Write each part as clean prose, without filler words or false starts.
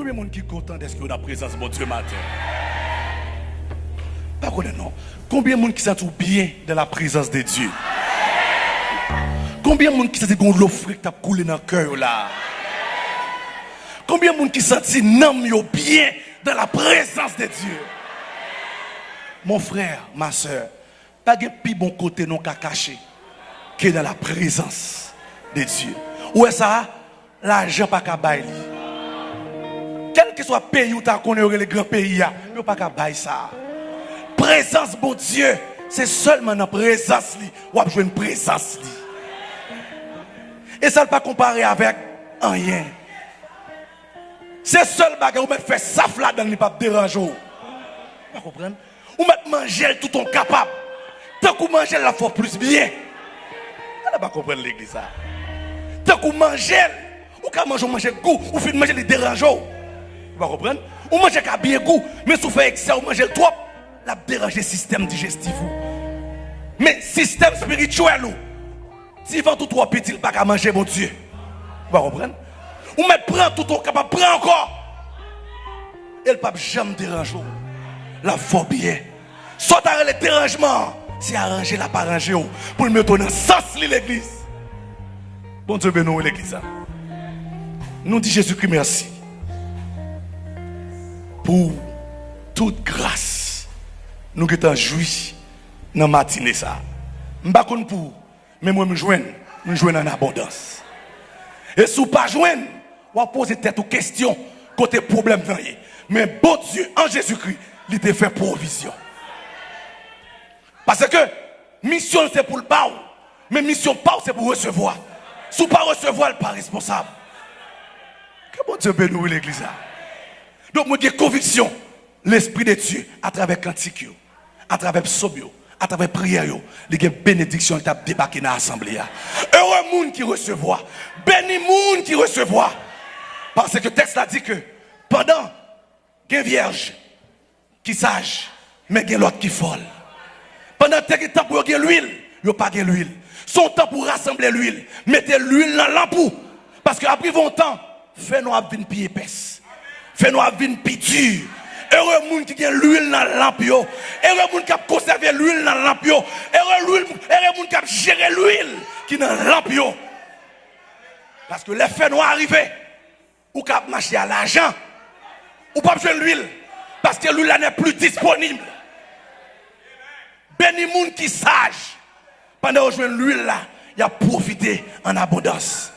Combien de monde qui est content d'être dans la présence de mon Dieu matin? Pas qu'on non. Combien de monde qui s'en trouve bien dans la présence de Dieu? Combien de monde qui sent que l'eau frite qui a coulé dans le cœur là? Combien de monde qui sent non bien dans la présence de Dieu? Mon frère, ma soeur, pas de plus bon côté non qu'à cacher que dans la présence de Dieu. Où est ça? L'argent pas qu'à bailler. Quel que soit le pays où tu connais les grands pays, il n'y a pas qu'à bailler ça. Présence, bon Dieu, c'est seulement dans la présence où on a une présence. Et ça ne pas comparer avec rien. C'est seul bagage où on fait ça là dans les pas déranger. Vous comprenez? Ou mettre manger tout ton capable. Tant qu'on mange la fois plus bien. On ne pas comprendre l'église ça. Tant qu'on mange, ou quand manger goût, ou fait manger les dérangeants. Vous comprenez? Ou manger qu'à bien goût, mais si vous faites excès ou manger trop, la déranger le système digestif. Mais système spirituel, si vous tout trop petit, il pas qu'à manger mon Dieu. Vous comprenez? Ou mettre prend tout ton capable, prend encore. Et le pape jamais dérange. La fois bien. Soit le dérangement, c'est arranger la pas arranger pour me donner sens l'église. Bon Dieu bénisse l'église. Nous dit Jésus-Christ merci pour toute grâce. Nous qui t'en jouis dans la matinée ça. Je ne sais pas pour, mais moi je joins en abondance. Et si vous ne pas joindre, vous va poser tête aux questions côté problème. Mais bon Dieu, en Jésus-Christ, il te fait provision. Parce que mission c'est pour le pas, mais mission pas c'est pour recevoir. Si vous ne pas recevoir, il n'est pas responsable. Que bon Dieu bénisse l'église. Donc moi j'ai conviction, l'Esprit de Dieu, à travers cantique, à travers psaume, à travers prière, il y a une bénédiction qui a débarqué dans l'assemblée. Heureux monde qui recevoir, béni monde qui recevoir. Parce que le texte a dit que pendant qu'il y a une vierge qui sage, mais il y a l'autre qui folle. Pendant que le temps pour gagner l'huile, il n'y a pas de l'huile. Son temps pour rassembler l'huile, mettez l'huile dans l'ampoule. Parce qu'après 20 ans, fais-nous une pied épaisse. Fais-nous une pied dure. Heureux monde qui a l'huile dans l'ampoule. Heureux monde qui a conservé l'huile dans l'ampoule. Heureux monde qui a géré l'huile qui est dans l'ampoule. Parce que les faits noirs arrivent. Ou qui a marché à l'argent. Ou pas besoin de l'huile. Parce que l'huile n'est plus disponible. Béni monde qui sage. Pendant que l'huile là, il a profité en abondance.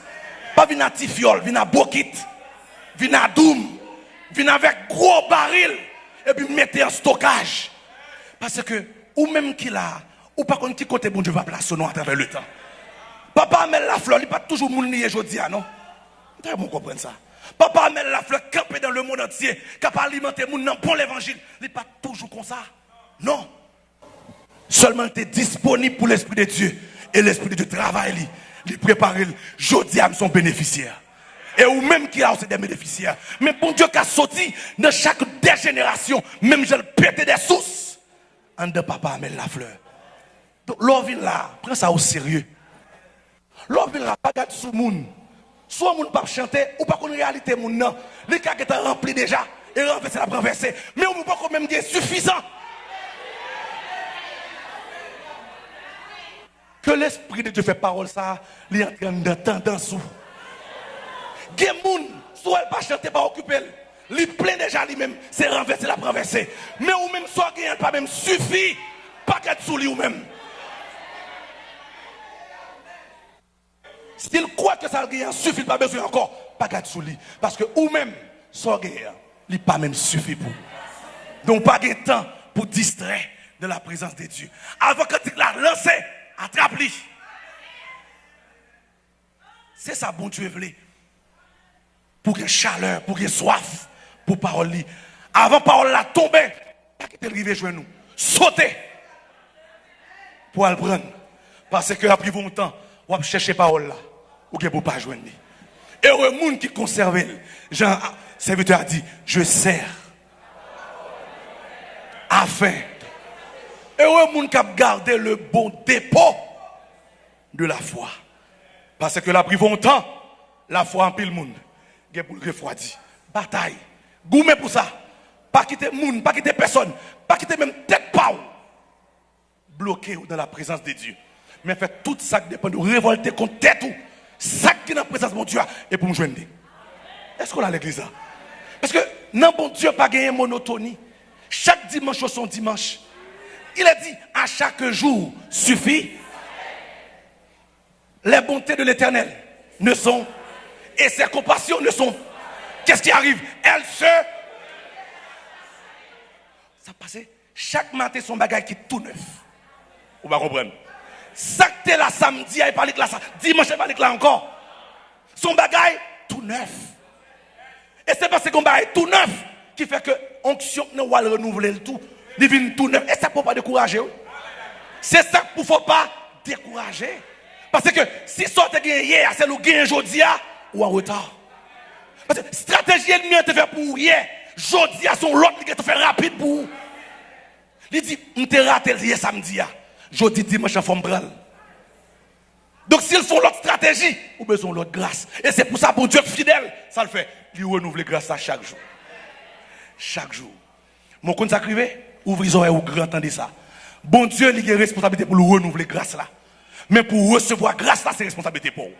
Pas venir à tifiole, venir à bokit, venir à doum, venir avec gros baril et puis mettre en stockage. Parce que, ou même qui là, ou pas contre qui côté bon Dieu va placer nous à travers le temps. Papa Amel la fleur, il n'est pas toujours moun lié aujourd'hui, non? Très bon comprendre ça. Papa Amel la fleur campé dans le monde entier, capable d'alimenter moun dans bon l'évangile, il n'est pas toujours comme ça. Non. Seulement tu es disponible pour l'Esprit de Dieu. Et l'Esprit de Dieu travaille, il prépare, jeudi à son bénéficiaire. Et ou même qui a aussi des bénéficiaires. Mais bon Dieu qui a sorti dans chaque des générations, même je le pété des sources. En de papa Amel la fleur. Donc l'on là, prends ça au sérieux. L'on là, pas garde sous moun. Soit moun pas chanter, ou pas qu'on réalité moun non. Les cas qui sont remplis déjà, et renverser la renverser. Mais on ne peut pas quand même dire suffisant. Que l'Esprit de Dieu fait parole ça, il est en train de tendance. Il y a des gens, soit elle pas chanter, pas occuper, il plein déjà lui-même, c'est renverser la renverser. Mais ou même soit il pas même suffit, pas qu'être sous lui ou même. S'il croit que ça ne suffit pas besoin encore, pas qu'être sous lui. Parce que ou même, soit il pas même suffit pour. Donc pas de temps pour distraire de la présence de Dieu. Avant que tu l'as lancé, attrape-lui. C'est ça, bon Dieu voulait. Pour qu'il y ait chaleur, pour qu'il y ait soif, pour parole. Avant parole la tomber, il est arrivé jouer nous. Sauter. Pour le prendre. Parce que après longtemps, on va chercher parole là. Ou qu'il ne peut pas joindre. Et le monde qui conserve, Jean, serviteur a dit, je sers. Afin. Et le monde qui a gardé le bon dépôt de la foi. Parce que la pris longtemps, la foi en pile monde. Il pour refroidi. Bataille. Goumé pour ça. Pas quitter moun, pas quitter personne, pas quitter même tête pas bloqué dans la présence de Dieu. Mais fait tout ça qui dépend de révolter contre tête ou ça qui est dans la présence de mon Dieu et pour me joindre. Est-ce qu'on a l'église là? Parce que non, bon Dieu pas gagné monotonie. Chaque dimanche au son dimanche. Il a dit à chaque jour suffit. Les bontés de l'Éternel ne sont et ses compassions ne sont. Qu'est-ce qui arrive? Elles se. Ça passe. Chaque matin son bagage qui est tout neuf. Vous va comprendre. Ça que t'es là samedi, il parle de là, dimanche il parle de là encore. Son bagage tout neuf. Et c'est parce qu'on bagage tout neuf qui fait que onction ne va le renouveler le tout. Il vient tout neuf. Et ça ne peut pas décourager. C'est ça qu'il ne faut pas décourager. Parce que si ça te gagne hier, c'est le gain aujourd'hui ou en retard. Parce que stratégie ennemie te fait pour hier. Aujourd'hui, son l'autre qui te fait rapide pour. Il dit, on te raté hier samedi. Jeudi, dimanche, en forme brale. Donc, s'ils font l'autre stratégie, ou besoin de l'autre grâce. Et c'est pour ça, pour Dieu fidèle, ça le fait. Il renouvelle grâce à chaque jour. Chaque jour. Mon compte s'acrivé, ouvrez les oreilles ou grand entendez ça. Bon Dieu, il a une responsabilité pour le renouveler grâce là. Mais pour recevoir grâce là, c'est responsabilité pour vous.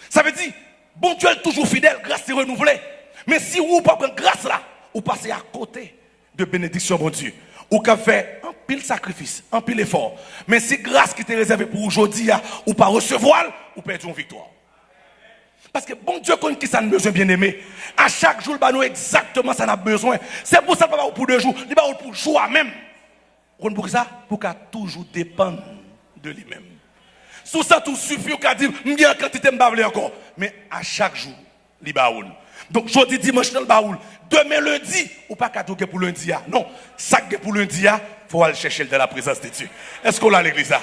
Ça veut dire, bon Dieu est toujours fidèle, grâce est renouvelée. Mais si vous ne prenez pas grâce là, vous passez à côté de bénédiction, bon Dieu. Ou qu'à faire un pile sacrifice, un pile effort. Mais si grâce qui était réservée pour aujourd'hui, ou pas recevoir, ou perdre une victoire. Parce que bon Dieu connaît qui ça a besoin, bien aimé. À chaque jour, il nous exactement ça a besoin. C'est pour ça qu'il va pour 2 jours, il va pour jour même. Pour ça, pour qu'à toujours dépendre de lui-même. Sous ça, tout suffit qu'à dire, bien quantité m'bavle encore. Mais à chaque jour, il va. Donc, jeudi, dimanche, dans le baoul. Demain, lundi, ou pas qu'à tout pour lundi. Non, ça que pour lundi, il faut aller chercher dans la présence de Dieu. Est-ce qu'on a l'église là?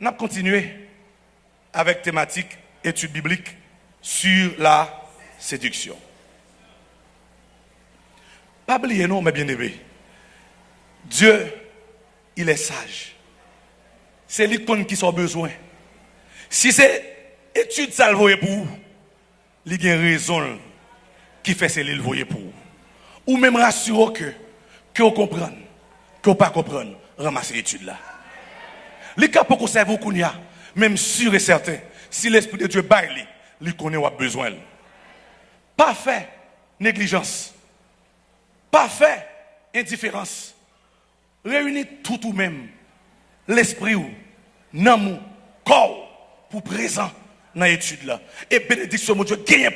On a continué avec thématique étude biblique sur la séduction. Pas oublier, non, mais bien aimé. Dieu, il est sage. C'est lui qui a besoin. Si c'est étude ça le voyez pour vous, il y a une raison qui fait c'est le voyez pour vous. Ou même rassurer que vous comprenez, que vous ne comprenez pas, ramassez l'étude là. Les cas pour qu'on serve au Kounia, même sûr et certain, si l'Esprit de Dieu baille, il connaît ou a besoin. Pas fait négligence, pas fait indifférence. Réunissez tout ou même l'esprit ou l'amour, corps pour présent dans l'étude là. Et bénédiction, mon Dieu, gagne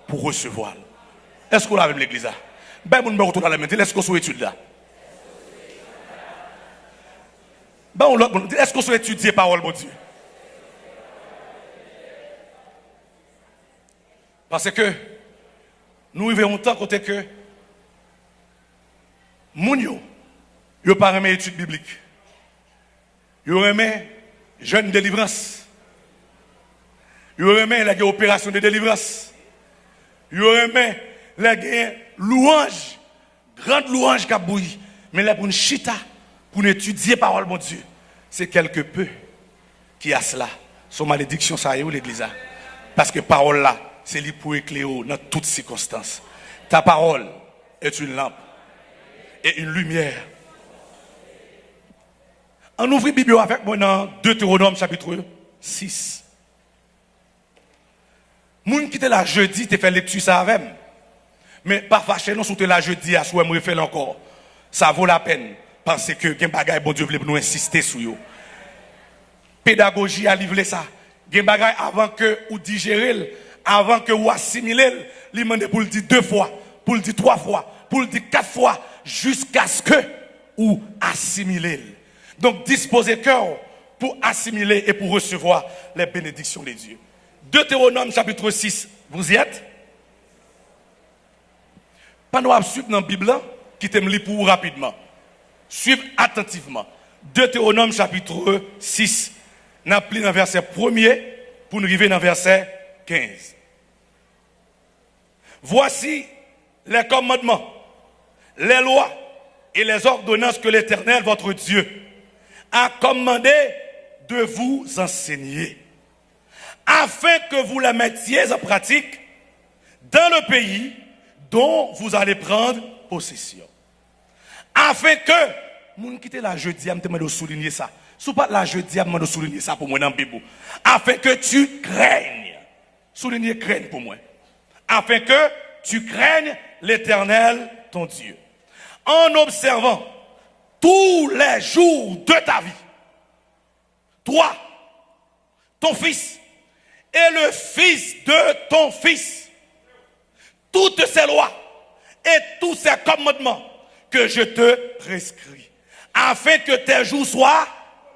pour recevoir. Est-ce qu'on a avec l'église là? Ben, mon numéro dans la main, est-ce qu'on soit étude là? Ben, est-ce qu'on soit étudier parole, mon Dieu? Parce que nous vivons un temps côté que moun yo pas aimé étude biblique. Yo aimé jeune délivrance. Yo aimé la opération de délivrance. Yo aimé la louange, grande louange qu'a bouilli, mais là pour une chita, pour étudier parole mon Dieu, c'est quelque peu qui a cela. Son malédiction ça y est où l'église a. Parce que parole là, c'est lui pour éclairer dans toutes circonstances. Ta parole est une lampe et une lumière. On ouvre la Bible avec moi dans Deutéronome chapitre 6. Moun qui était là jeudi, te fait lecture ça avec. Mais pas fâché non sous te là jeudi à souhait me refaire encore. Ça vaut la peine parce que gen bagay bon Dieu veut nous insister sur yo. Pédagogie a livré ça. Gen bagay avant que ou digérer, avant que ou assimiler, li mande pour le dire 2 fois, pour le dire 3 fois, pour le dire 4 fois jusqu'à ce que ou assimiler. Donc disposez cœur pour assimiler et pour recevoir les bénédictions de Dieu. Deutéronome chapitre 6, vous y êtes? Pendant que suivre dans la Bible, qui t'aime lire pour vous rapidement. Suivez attentivement. Deutéronome chapitre 6, n'a pris dans le verset 1er pour nous arriver dans le verset 15. Voici les commandements, les lois et les ordonnances que l'Éternel, votre Dieu, a commandé de vous enseigner, afin que vous la mettiez en pratique dans le pays dont vous allez prendre possession. Afin que, moun qui était là jeudi, je me souligner ça. Si pas là jeudi, je me souligner ça pour moi dans la Bible. Afin que tu craignes. Souligner craignes pour moi. Afin que tu craignes l'Éternel, ton Dieu. En observant tous les jours de ta vie. Toi, ton fils, et le fils de ton fils. Toutes ces lois et tous ces commandements que je te prescris, afin que tes jours soient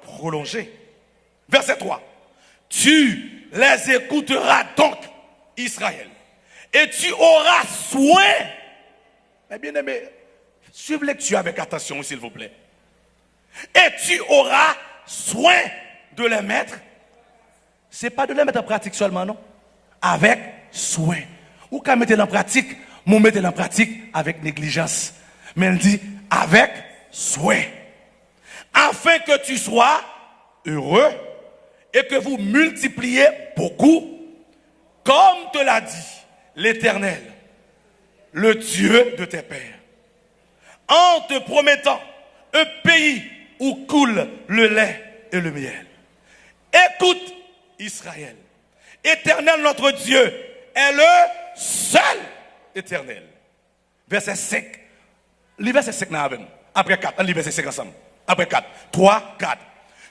prolongés. Verset 3. Tu les écouteras donc, Israël, et tu auras soin. Mais bien aimé, suivez lecture avec attention, s'il vous plaît. Et tu auras soin de les mettre. Ce n'est pas de les mettre en pratique seulement, non? Avec soin. Ou qu'à mettre en pratique, vous mettez en pratique avec négligence. Mais elle dit avec soin. Afin que tu sois heureux et que vous multipliez beaucoup, comme te l'a dit l'Éternel, le Dieu de tes pères, en te promettant un pays où coule le lait et le miel. Écoute, Israël, Éternel notre Dieu est le seul Éternel. Verset 5. Le verset 5 n'a avec nous. Après 4, on lit verset 5 ensemble. Après 4, 3, 4.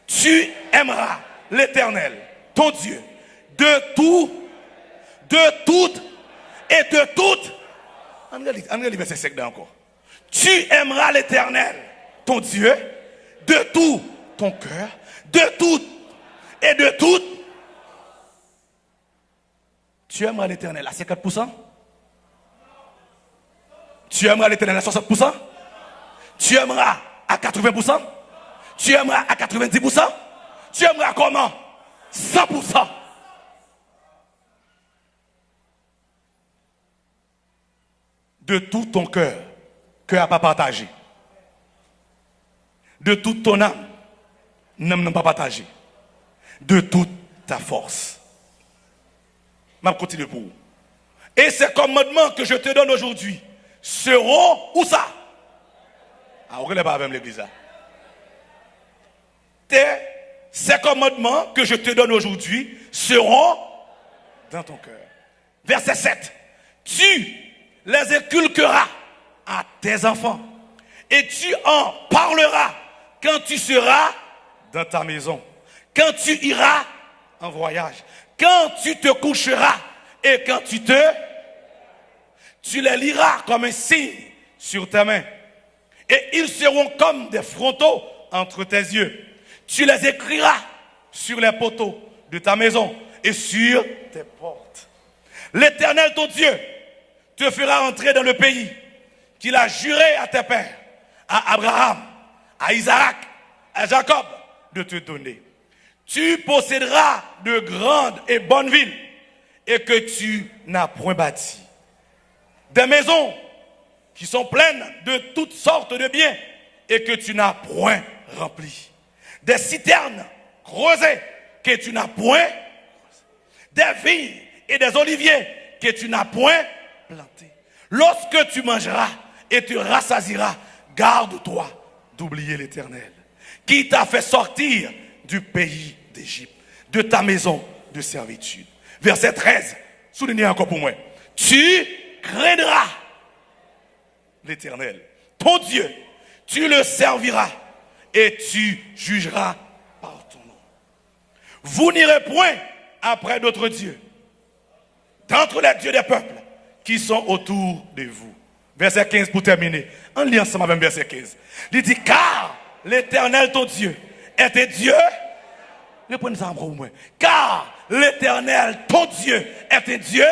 Tu aimeras l'Éternel, ton Dieu, de tout, de toute et de toute. On lit verset 5 encore. Tu aimeras l'Éternel, ton Dieu, de tout ton cœur, de tout et de toute. Tu aimeras l'Éternel à 50%? Tu aimeras l'Éternel à 60%? Tu aimeras à 80%? Tu aimeras à 90%? Tu aimeras comment? 100%. De tout ton cœur, cœur à pas partagé. De toute ton âme, n'aime pas partager. De toute ta force. Je continue pour vous. Et ces commandements que je te donne aujourd'hui seront où ça? Ah, vous ne pas avec l'église. Ces commandements que je te donne aujourd'hui seront dans ton cœur. Verset 7. Tu les inculqueras à tes enfants et tu en parleras quand tu seras dans ta maison, quand tu iras en voyage, quand tu te coucheras et quand tu les liras comme un signe sur ta main. Et ils seront comme des frontaux entre tes yeux. Tu les écriras sur les poteaux de ta maison et sur tes portes. L'Éternel, ton Dieu, te fera entrer dans le pays qu'il a juré à tes pères, à Abraham, à Isaac, à Jacob, de te donner. Tu posséderas de grandes et bonnes villes et que tu n'as point bâties. Des maisons qui sont pleines de toutes sortes de biens et que tu n'as point remplies. Des citernes creusées que tu n'as point. Des vignes et des oliviers que tu n'as point plantés. Lorsque tu mangeras et te rassasieras, garde-toi d'oublier l'Éternel, qui t'a fait sortir du pays d'Égypte, de ta maison de servitude. Verset 13, soulignez encore pour moi. Tu craindras l'Éternel, ton Dieu, tu le serviras et tu jugeras par ton nom. Vous n'irez point après d'autres dieux, d'entre les dieux des peuples qui sont autour de vous. Verset 15 pour terminer. On lit ensemble avec verset 15. Il dit, car l'Éternel ton Dieu est un Dieu. Répondez ça pour moi. Car l'Éternel ton Dieu est un Dieu.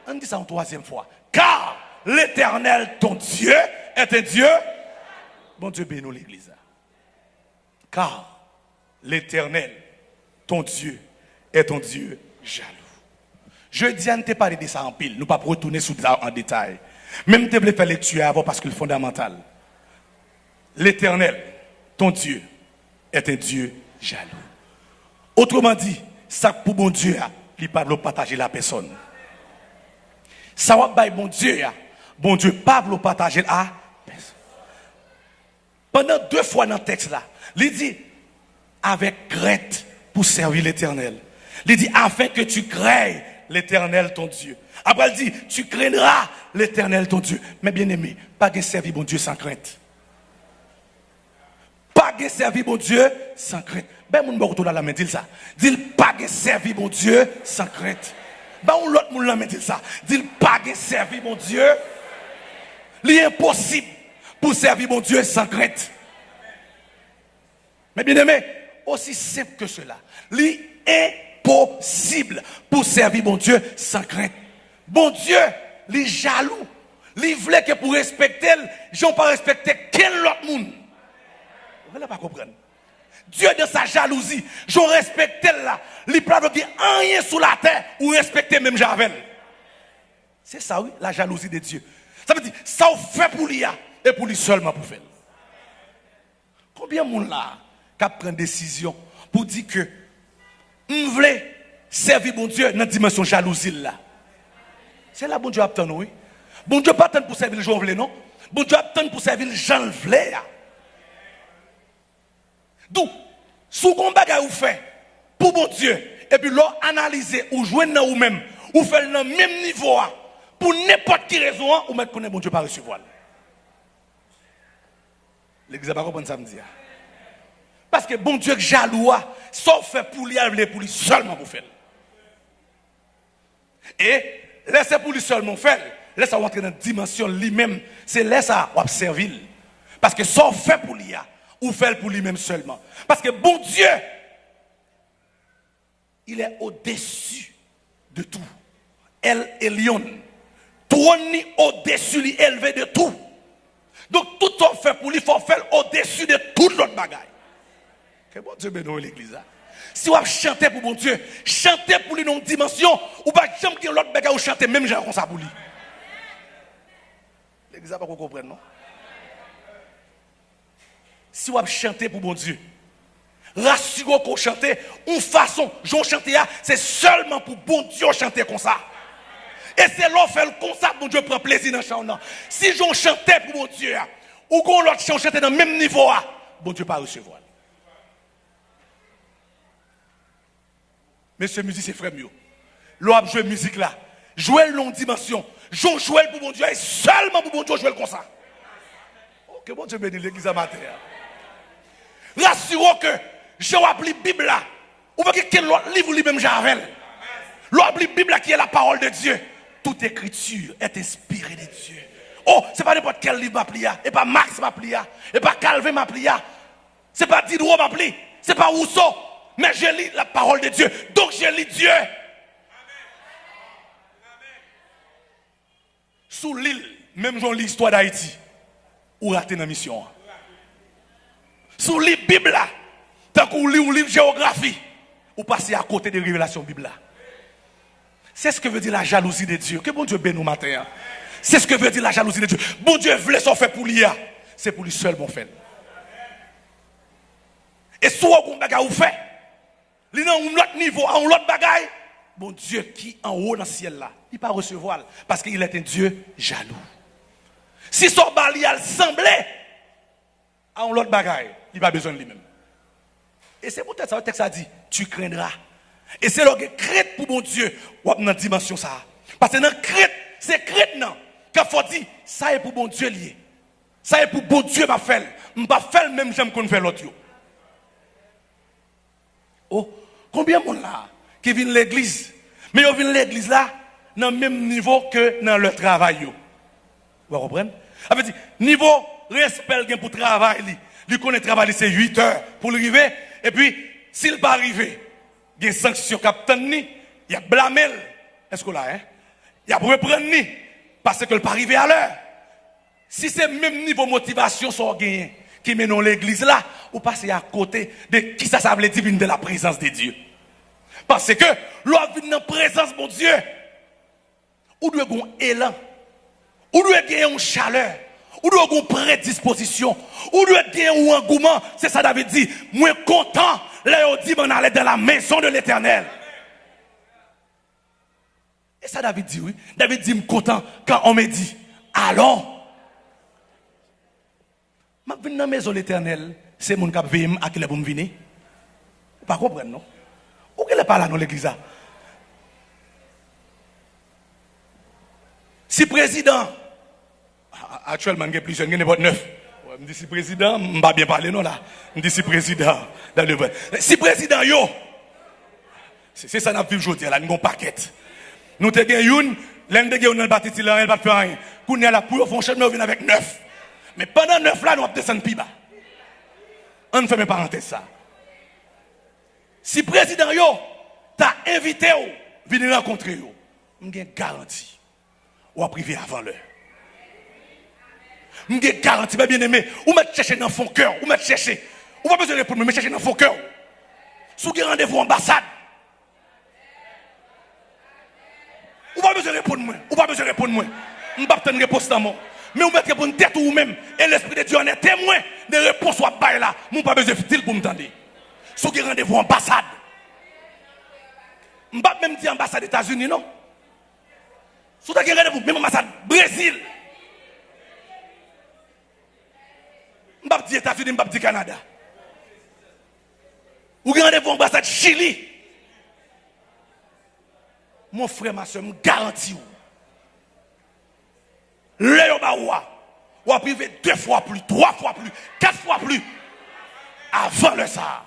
On dit ça en troisième fois. Car l'Éternel ton Dieu est un Dieu. Bon Dieu bénis l'église. Car l'Éternel ton Dieu est un Dieu jaloux. Je dis à ne te parler de ça en pile. Nous ne pas retourner sur ça en détail. Même te voulais faire lecture avant parce que le fondamental. L'Éternel, ton Dieu, est un Dieu jaloux. Autrement dit, ça pour bon Dieu, il ne peut pas partager la personne. Ça va bailler bon Dieu. Bon Dieu, pas pour partager à personne. Pendant 2 fois dans le texte là, il dit avec crainte pour servir l'Éternel. Il dit afin que tu craignes l'Éternel ton Dieu. Après il dit tu craindras l'Éternel ton Dieu. Mais bien aimé, pas de servir bon Dieu sans crainte. Pas de servir bon Dieu sans crainte. Ben moun ba la main dit ça. Dit pas de servir bon Dieu sans crainte. Ben l'autre moun la main dit ça. Dit pas de servir bon Dieu. C'est impossible pour servir mon Dieu sans crainte. Mais bien aimé, aussi simple que cela, c'est impossible pour servir mon Dieu sans crainte. Bon Dieu, il est jaloux. Il voulait que pour respecter, je n'ai pas respecté quel autre monde. Vous ne pas comprendre. Dieu de sa jalousie, je respecte là. Il ne peut pas dire rien sur la terre ou respecter même Javel. C'est ça, oui, la jalousie de Dieu. Ça veut dire, ça fait pour lui et pour lui seulement pour faire. Combien de monde là qui prend une décision pour dire que on veut servir bon Dieu dans la dimension jalousie là. C'est là bon Dieu attend oui. Bon Dieu pas attendre pour servir le Jean vle non. Bon Dieu attend pour servir le Jean vle. Donc, sous qu'on bagaille ou fait pour bon Dieu et puis l'on analyser ou joindre dans ou même ou faire dans le même niveau pour n'importe quelle raison ou mettre connaître bon Dieu pas recevoir. L'église va comprendre ça me dit. Parce que bon Dieu jaloux, sauf fait pour lui seulement pour faire. Et laissez pour lui seulement faire, laissez rentrer dans la dimension lui-même, c'est laissez observer. Parce que sauf fait pour lui, ou fait pour lui-même seulement. Parce que bon Dieu, il est au-dessus de tout. Elle est lion. Trône au-dessus, il est élevé de tout. Donc tout ce fait pour lui, il faut faire au-dessus de toute l'autre bagaille. Que bon Dieu bénisse l'église. Si vous chantez pour bon Dieu, chantez pour lui dans une dimension, ou pas jamais que l'autre bagaille ou chanter même genre comme ça pour lui. L'église n'a pas compris, non? Si vous chantez pour bon Dieu, rassurez-vous qu'on chante, une façon, j'en chanter, c'est seulement pour bon Dieu chanter comme ça. Et c'est là fait comme ça que bon Dieu prend plaisir dans le chant. Si j'en chantais pour bon Dieu, ou qu'on l'autre chanter dans le même niveau, bon Dieu pas recevoir. Monsieur musicien frère mieux. L'on jouer musique là, jouer longue dimension, j'en jouer pour bon Dieu et seulement pour bon Dieu jouer comme ça. Ok, bon Dieu bénisse l'église amateur. Rassurez-vous que je vais appeler la Bible là. Ou pas que quel autre livre lui-même Javel. La Bible là qui est la parole de Dieu. Toute écriture est inspirée de Dieu. Oh, c'est pas n'importe quel livre m'appli, et pas Marx m'appli, et pas Calvin m'appli, c'est pas Diderot m'appli, c'est pas Rousseau, mais je lis la parole de Dieu. Donc je lis Dieu. Sous l'île, même dans l'histoire d'Haïti, ou raté dans la mission. Sous l'île Bible là, tant qu'on lit un livre géographie, ou passer à côté des révélations Bible là. C'est ce que veut dire la jalousie de Dieu. Que bon Dieu bénisse nous matin. C'est ce que veut dire la jalousie de Dieu. Bon Dieu voulait s'en faire pour lui. C'est pour lui seul mon fait. Et si on bagaille ou fait, il y a un autre niveau, un autre bagaille, bon Dieu qui en haut dans le ciel là, il ne peut pas recevoir parce qu'il est un Dieu jaloux. Si son bali a semblé à un autre bagaille, il n'a pas besoin de lui-même. Et c'est peut-être ça le texte a dit, tu craindras. Et c'est là que crainte pour mon Dieu, ou dans la dimension ça. Parce que dans crainte, c'est crainte non. Quand faut dire, ça est pour bon Dieu lié. Ça est pour bon Dieu m'a fait. Je ne pas faire même j'aime qu'on fait l'autre. Oh, combien de monde là qui viennent l'église, mais ils viennent l'église là dans le même niveau que dans leur travail. Vous comprenez? Ça veut dire, niveau respect pour le travail, lui connaît travail c'est 8 heures pour l'arriver, et puis s'il n'est pas arrivé, il y a une sanction capitaine, il y a blâmé. Est-ce que là, hein? Il y a reprendre parce que le pas arrivé à l'heure. Si c'est le même niveau de motivation sont gagné qui mène dans l'église là, ou passer à côté de qui ça veut dire de la présence de Dieu. Parce que l'on vient dans la présence de Dieu, ou doit avoir un élan, ou doit avoir une chaleur, ou doit avoir une prédisposition, ou doit avoir un engouement. C'est ça David dit, moi content, là on dit on allait dans la maison de l'Éternel. Et Et ça, David dit, oui. David dit, je suis content quand on me dit, allons. Je viens dans la maison de l'Éternel, c'est mon cap veille à qui est pour me venir. Vous ne pas comprendre, non? Ou qu'elle n'est pas là dans l'église? Si président, actuellement, il y a plusieurs, il y a 9. Je dis si président, je ne vais pas bien parler, non, là. Je dis si président, dans le vrai. Si président, yo, c'est ça, nous vivons aujourd'hui, là, nous avons un paquet. Nous avons une, l'un de nous, elle va faire rien. Quand nous avons pour fonctionner, nous venons avec 9. Mais pendant 9 là, nous allons descendre plus bas. On fait mes parenthèses ça. Si président yo t'a invité ou venir rencontrer yo, j'ai garanti ou à priver avant l'heure. J'ai garanti, bien aimé, ou me chercher dans fond cœur, ou me chercher. Ou pas besoin de répondre, me chercher dans fond cœur. Sous qui rendez-vous ambassade. Ou pas besoin de répondre moi, ou pas besoin de répondre moi. Je ne vais pas te réponse dans moi. Mais vous mettez pour une tête ou même, et l'Esprit de Dieu en est témoin des réponses à bail là. Je n'ai pas besoin de faire pour m'entendre. Sous qui rendez-vous ambassade. Je ne vais pas même dire ambassade des États-Unis, non? Sous qui rendez-vous, même ambassade Brésil. Je ne vais pas dire États-Unis, je ne vais pas dire Canada. Ou rendez-vous ambassade Chili. Mon frère, ma soeur, me garantit. Le baoua, ou a privé 2 fois plus, 3 fois plus, 4 fois plus avant le ça.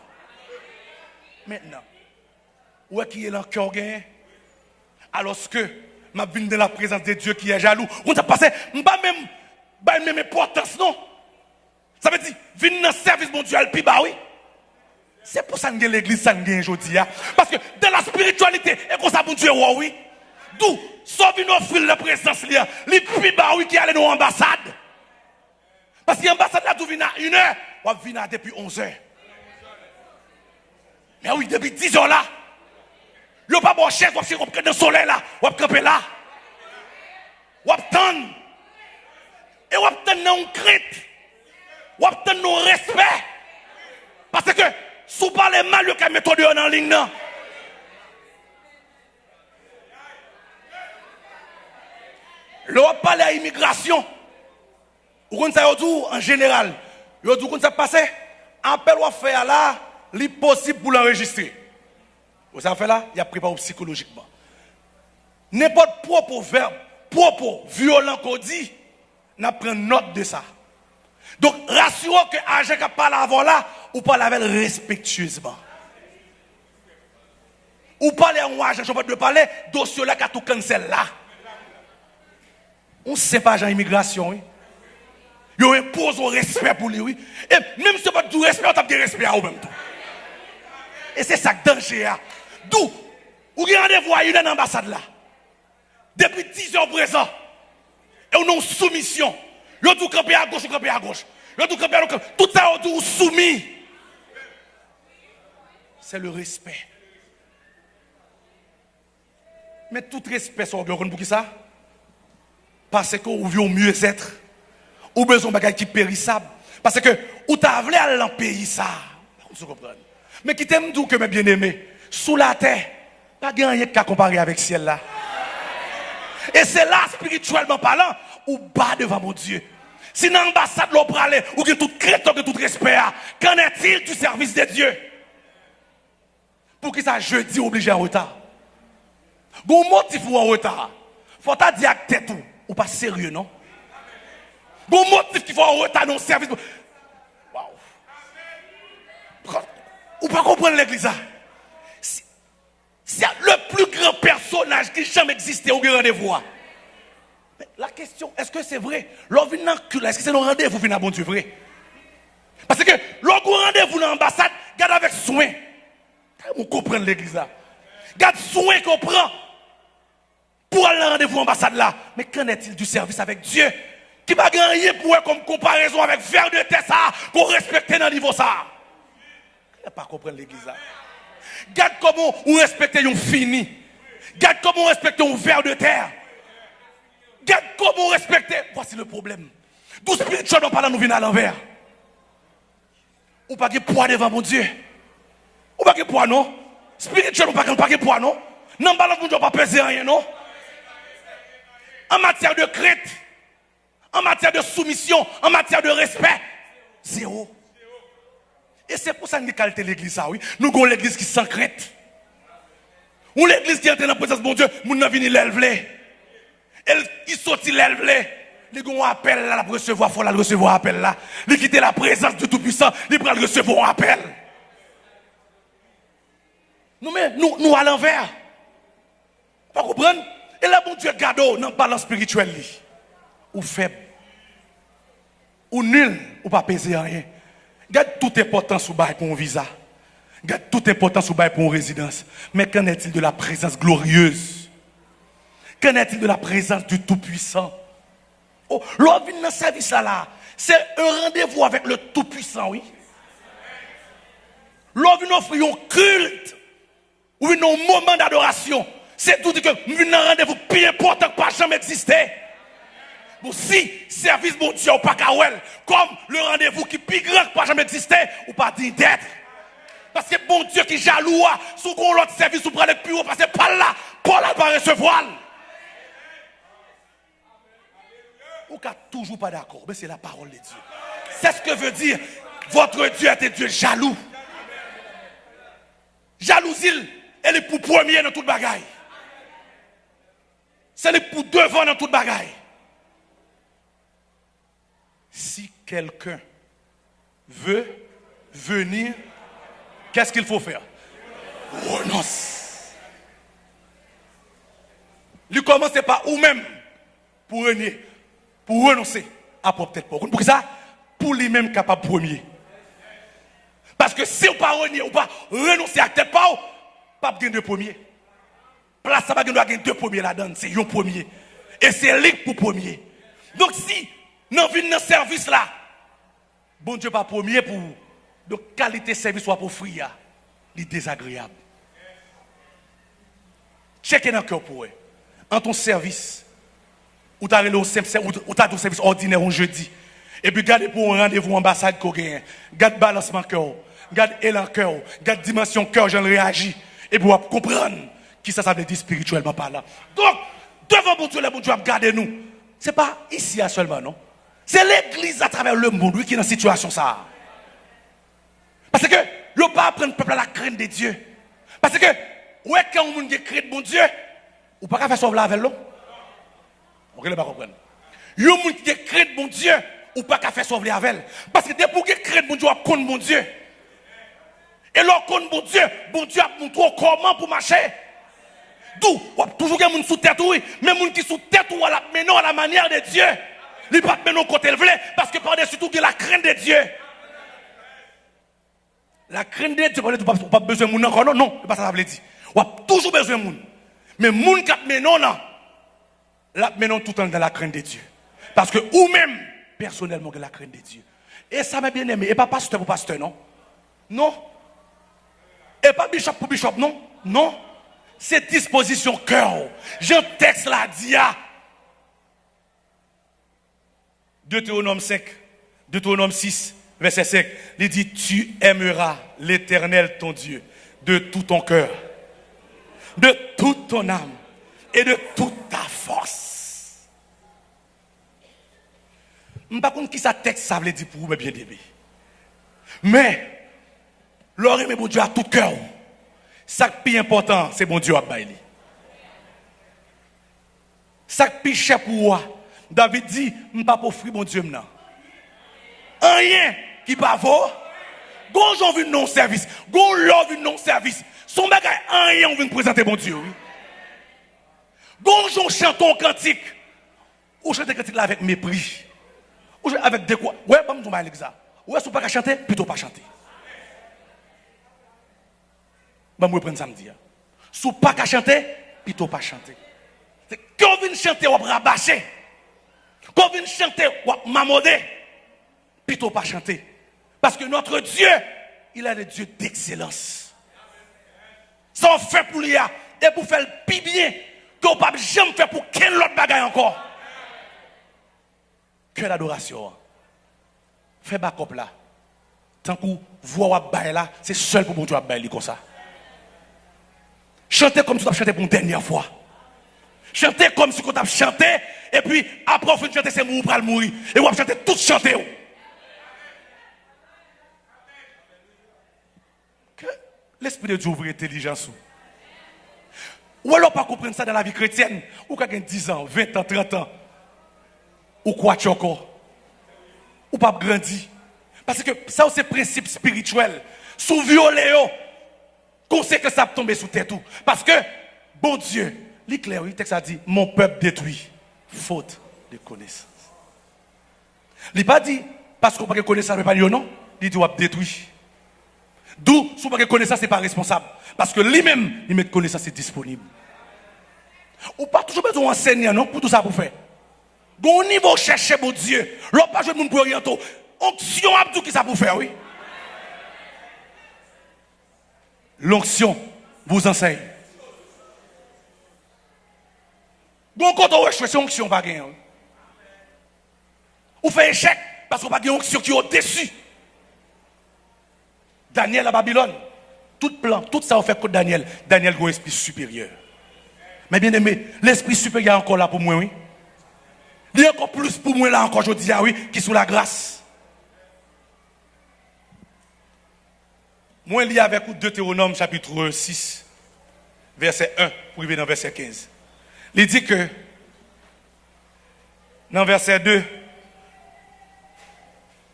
Maintenant, où est qui est là cœur gagné? Alors que m'a venu dans la présence de Dieu qui est jaloux. On t'a passé, pas même importance non. Ça veut dire venir dans le service mon Dieu al pi ba oui. C'est pour ça que l'église ça gagne aujourd'hui parce que dans la spiritualité et comme ça mon Dieu oui. D'où sauf une offrir la présence là, les plus bas oui qui allait dans l'ambassade. Parce que l'ambassade là tout vient à 1h, on vient depuis 11h. Mais oui, depuis 10h là. Yo pas bon chaise, on va prendre le soleil là, on va camper là. On va attendre. Et on va attendre nos crainte. On va attendre nos respect. Parce que si vous parlez mal, vous pouvez mettre en ligne là. L'on parle à l'immigration. Vous connaissez en général. Vous connaissez ça passé? Appel ou faire là, l'impossible pour l'enregistrer. Vous avez fait là, il y a préparé psychologiquement. N'importe propos verbe, propos violent qu'on dit, n'a pris note de ça. Donc, rassurez que l'agent qui parle avant là, ou parle avec respectueusement. Ou parlez en agent, je peux parler, dossier là qui a tout cancel là. On ne sait pas, agent immigration, oui. Il impose un respect pour lui, oui. Et même si ce n'est pas du respect, on a du respect à vous-même. Et c'est ça que danger. D'où, vous avez rendez-vous à une ambassade là. Depuis 10 ans présent. Et on a une soumission. Vous tout campé à gauche, vous campé à gauche. Vous tout campé à gauche. Tout ça, vous soumis. C'est le respect. Mais tout respect, c'est pour qui ça? Parce que vous voulez mieux être. Ou besoin de bagages qui périssable. Parce que vous avez aller dans le pays ça. Vous comprenez? Mais qui t'aime d'où que mes bien-aimés, sous la terre, pas de rien qu'à comparer avec le ciel là. Et c'est là, spirituellement parlant, ou bas devant mon Dieu. Si dans l'ambassade, l'on parle, ou que tout crétin, que tout respect, qu'en est-il du service de Dieu? Pour qui ça, jeudi, obligé en retard? Bon motif ou en retard? Faut ta dire que t'es tout, ou pas sérieux, non? Bon motif qu'il faut en retard dans le service. Waouh! Ou pas comprendre l'église? C'est le plus grand personnage qui jamais existé au rendez-vous. Mais la question, est-ce que c'est vrai? L'on vient dans le cul, est-ce que c'est le rendez-vous qui est bon Dieu vrai? Parce que l'on rendez-vous dans l'ambassade, garde avec soin. On comprend l'église là. Garde soin qu'on prend pour aller dans le rendez-vous l'ambassade là. Mais qu'en est-il du service avec Dieu? Qui va gagner pour eux comme comparaison avec faire de terre ça, qu'on respecte dans le niveau ça. Il n'a pas compris l'église là. Regarde comment on respecte un fini. Regarde comment on respecte un verre de terre. Regarde comment on respecte. Voici le problème. D'où spirituellement parlant nous venons à l'envers. Ou pas de poids devant mon Dieu. Ou pas de poids non. Spirituellement pas de poids non. Non balance mon Dieu pas peser rien non. en matière de crainte, en matière de soumission, en matière de respect, zéro. Et c'est pour ça que nous qualité l'église, ça, oui. Nous avons l'église qui sans crainte. Ou l'église qui entre dans la présence de mon Dieu, nous n'avons venu l'élever. Il sortit l'élever. Les gens appellent là, pour recevoir, il faut la recevoir appel là. Les quitter la présence du Tout-Puissant, ils prennent recevoir un appel. Nous à l'envers. Vous comprenez? Et là, mon Dieu, garde dans le balance spirituel. Ou faible. Ou nul, ou pas peser rien. Garde toute importance sous bail pour un visa. Garde toute importance sous bail pour une résidence. Mais qu'en est-il de la présence glorieuse? Qu'en est-il de la présence du Tout-Puissant? Oh, l'on vient dans le service là, c'est un rendez-vous avec le Tout-Puissant, oui. L'on vient offrir un culte, ou un moment d'adoration. C'est tout dit que nous venons un rendez-vous plus important que pas jamais existé. Bon, si service mon Dieu ou pas kawel, comme le rendez-vous qui est plus grand que pas jamais existé, ou pas digne d'être. Parce que bon Dieu qui jaloux, sous l'autre service, ou prendre le plus haut, parce que par là, Paul va recevoir. Ou qu'à toujours pas d'accord, mais c'est la parole de Dieu. C'est ce que veut dire votre Dieu est un Dieu jaloux. Jalousie, elle est pour premier dans toute bagaille. C'est pour devant dans toute bagaille. Si quelqu'un veut venir, qu'est-ce qu'il faut faire? Renonce. Il commence par ou-même pour renoncer à peut-être pas. Pour ça, pour lui-même capable premier. Parce que si on pas renier ou pas renoncer à tête pas gagner deux premiers. Place ça va gagner deux premiers là-dedans, c'est un premier. Et c'est lui pour premier. Donc si nous venons dans ce service là, bon Dieu pas premier pour donc qualité service soit pour frère, il est désagréable. Checkez dans le cœur pour eux. En ton service, ou tu as un service ordinaire un jeudi, et puis gardez pour un rendez-vous ambassade qu'on gagne, garde balancement cœur, garde élan cœur, garde dimension cœur, j'en réagis, et puis vous comprendre qui ça veut dire spirituellement par là. Donc, devant mon Dieu, le bon Dieu a gardé nous. Ce n'est pas ici seulement, non? C'est l'église à travers le monde qui est dans cette situation ça. Parce que le pas apprendre le peuple à la crainte de Dieu. Parce que ouais quand on a crainte de mon Dieu, ou pas faire sauver avec l'eau. On ne pas comprendre. Il y a des gens qui crainte de mon Dieu, ou pas faire sauver avec. Parce que depuis que crainte de mon Dieu, on connaît mon Dieu. Et là on connaît mon Dieu a montré comment pour marcher. D'où on toujours des gens sous tête oui, mais les gens qui sous tête ou à la manière de Dieu. Ils ne peuvent pas mener côté le vrai parce que par-dessus tout, il y a la crainte de Dieu. La crainte de Dieu, tu n'as pas besoin de monde encore. Non, non, c'est pas ça que ça veut dire. On a toujours besoin de monde. Mais les gens qui menons tout le temps dans la crainte de Dieu. Parce que ou-même, personnellement, la crainte de Dieu. Et ça m'a bien aimé. Et pas pasteur pour pasteur, non? Non. Et pas bishop pour bishop, non? Non. C'est disposition cœur. J'ai un texte là, dit. Deutéronome 5, Deutéronome 6, verset 5, il dit, tu aimeras l'Éternel ton Dieu de tout ton cœur, de toute ton âme et de toute ta force. Je ne sais pas qui ça texte ça veut dire pour vous, mes bien-aimés. Mais, l'or aimer mon Dieu à tout cœur. Ça qui est plus important, c'est mon Dieu à bailler. Ça qui est plus cher pour moi. David dit, je ne pas pour offrir mon Dieu maintenant. Rien qui pas vaut. Gon j'en veux non service. Gon l'on non service. Son bagage rien on veut présenter mon Dieu. Gon j'en chante un cantique. Ou chante cantique là avec mépris. Ou avec des quoi. Ouais, pas me dire ça. Ouais, si pas chanter, plutôt pas chanter. Bah moi prendre samedi. Si pas chanter, plutôt pas chanter. Quand on vient chanter, on va rabâcher. Quand on vient chanter, on va m'amender. Plutôt pas chanter. Parce que notre Dieu, il est le Dieu d'excellence. Ça on fait pour lui et pour faire le plus bien qu'on ne peut jamais faire pour quel autre bagaille encore. Que l'adoration. Fais backup là. Tant que voix ou bail là, c'est seul pour mon Dieu à bailler comme ça. Chantez comme tu dois chanter pour une dernière fois. Chanter comme si on a chanté, et puis après on fait chanter, c'est mourir pour le mourir. Et on va chanter tout chanter. Que l'Esprit de Dieu ouvre l'intelligence. Ou alors pas comprendre ça dans la vie chrétienne. Ou quelqu'un 10 ans, 20 ans, 30 ans. Ou quoi tu encore. Ou pas grandi. Parce que ça c'est principe spirituel. Sous violer, qu'on sait que ça va tomber sous tête. Parce que, bon Dieu, l'éclair, le texte a dit, mon peuple détruit, faute de connaissance. Il n'a pas dit, parce qu'on n'a pas de connaissance, il pas dire non. Il dit, on va détruire. D'où, si on n'a pas de connaissance, ce n'est pas responsable. Parce que lui-même, il met de connaissance, c'est disponible. Ou pas toujours besoin d'enseigner, non, pour tout ça pour faire. Bon niveau chercher mon Dieu. L'on pas jouer de monde pour orienter. Onction Abdou qui ça pour faire, oui. L'onction vous enseigne. Donc quand on recherche onction pas gagner. Ou fait échec parce qu'on pas gagner onction qui est au-dessus. Daniel à Babylone, tout plan, tout ça on fait contre Daniel. Daniel a un esprit supérieur. Mais bien aimé, l'esprit supérieur est encore là pour moi, oui. Il y a encore plus pour moi là encore, je dis, ah oui, qui sous la grâce. Moi, il y a avec vous Deutéronome chapitre 6, verset 1, pour arriver dans verset 15. Il dit que, dans verset 2,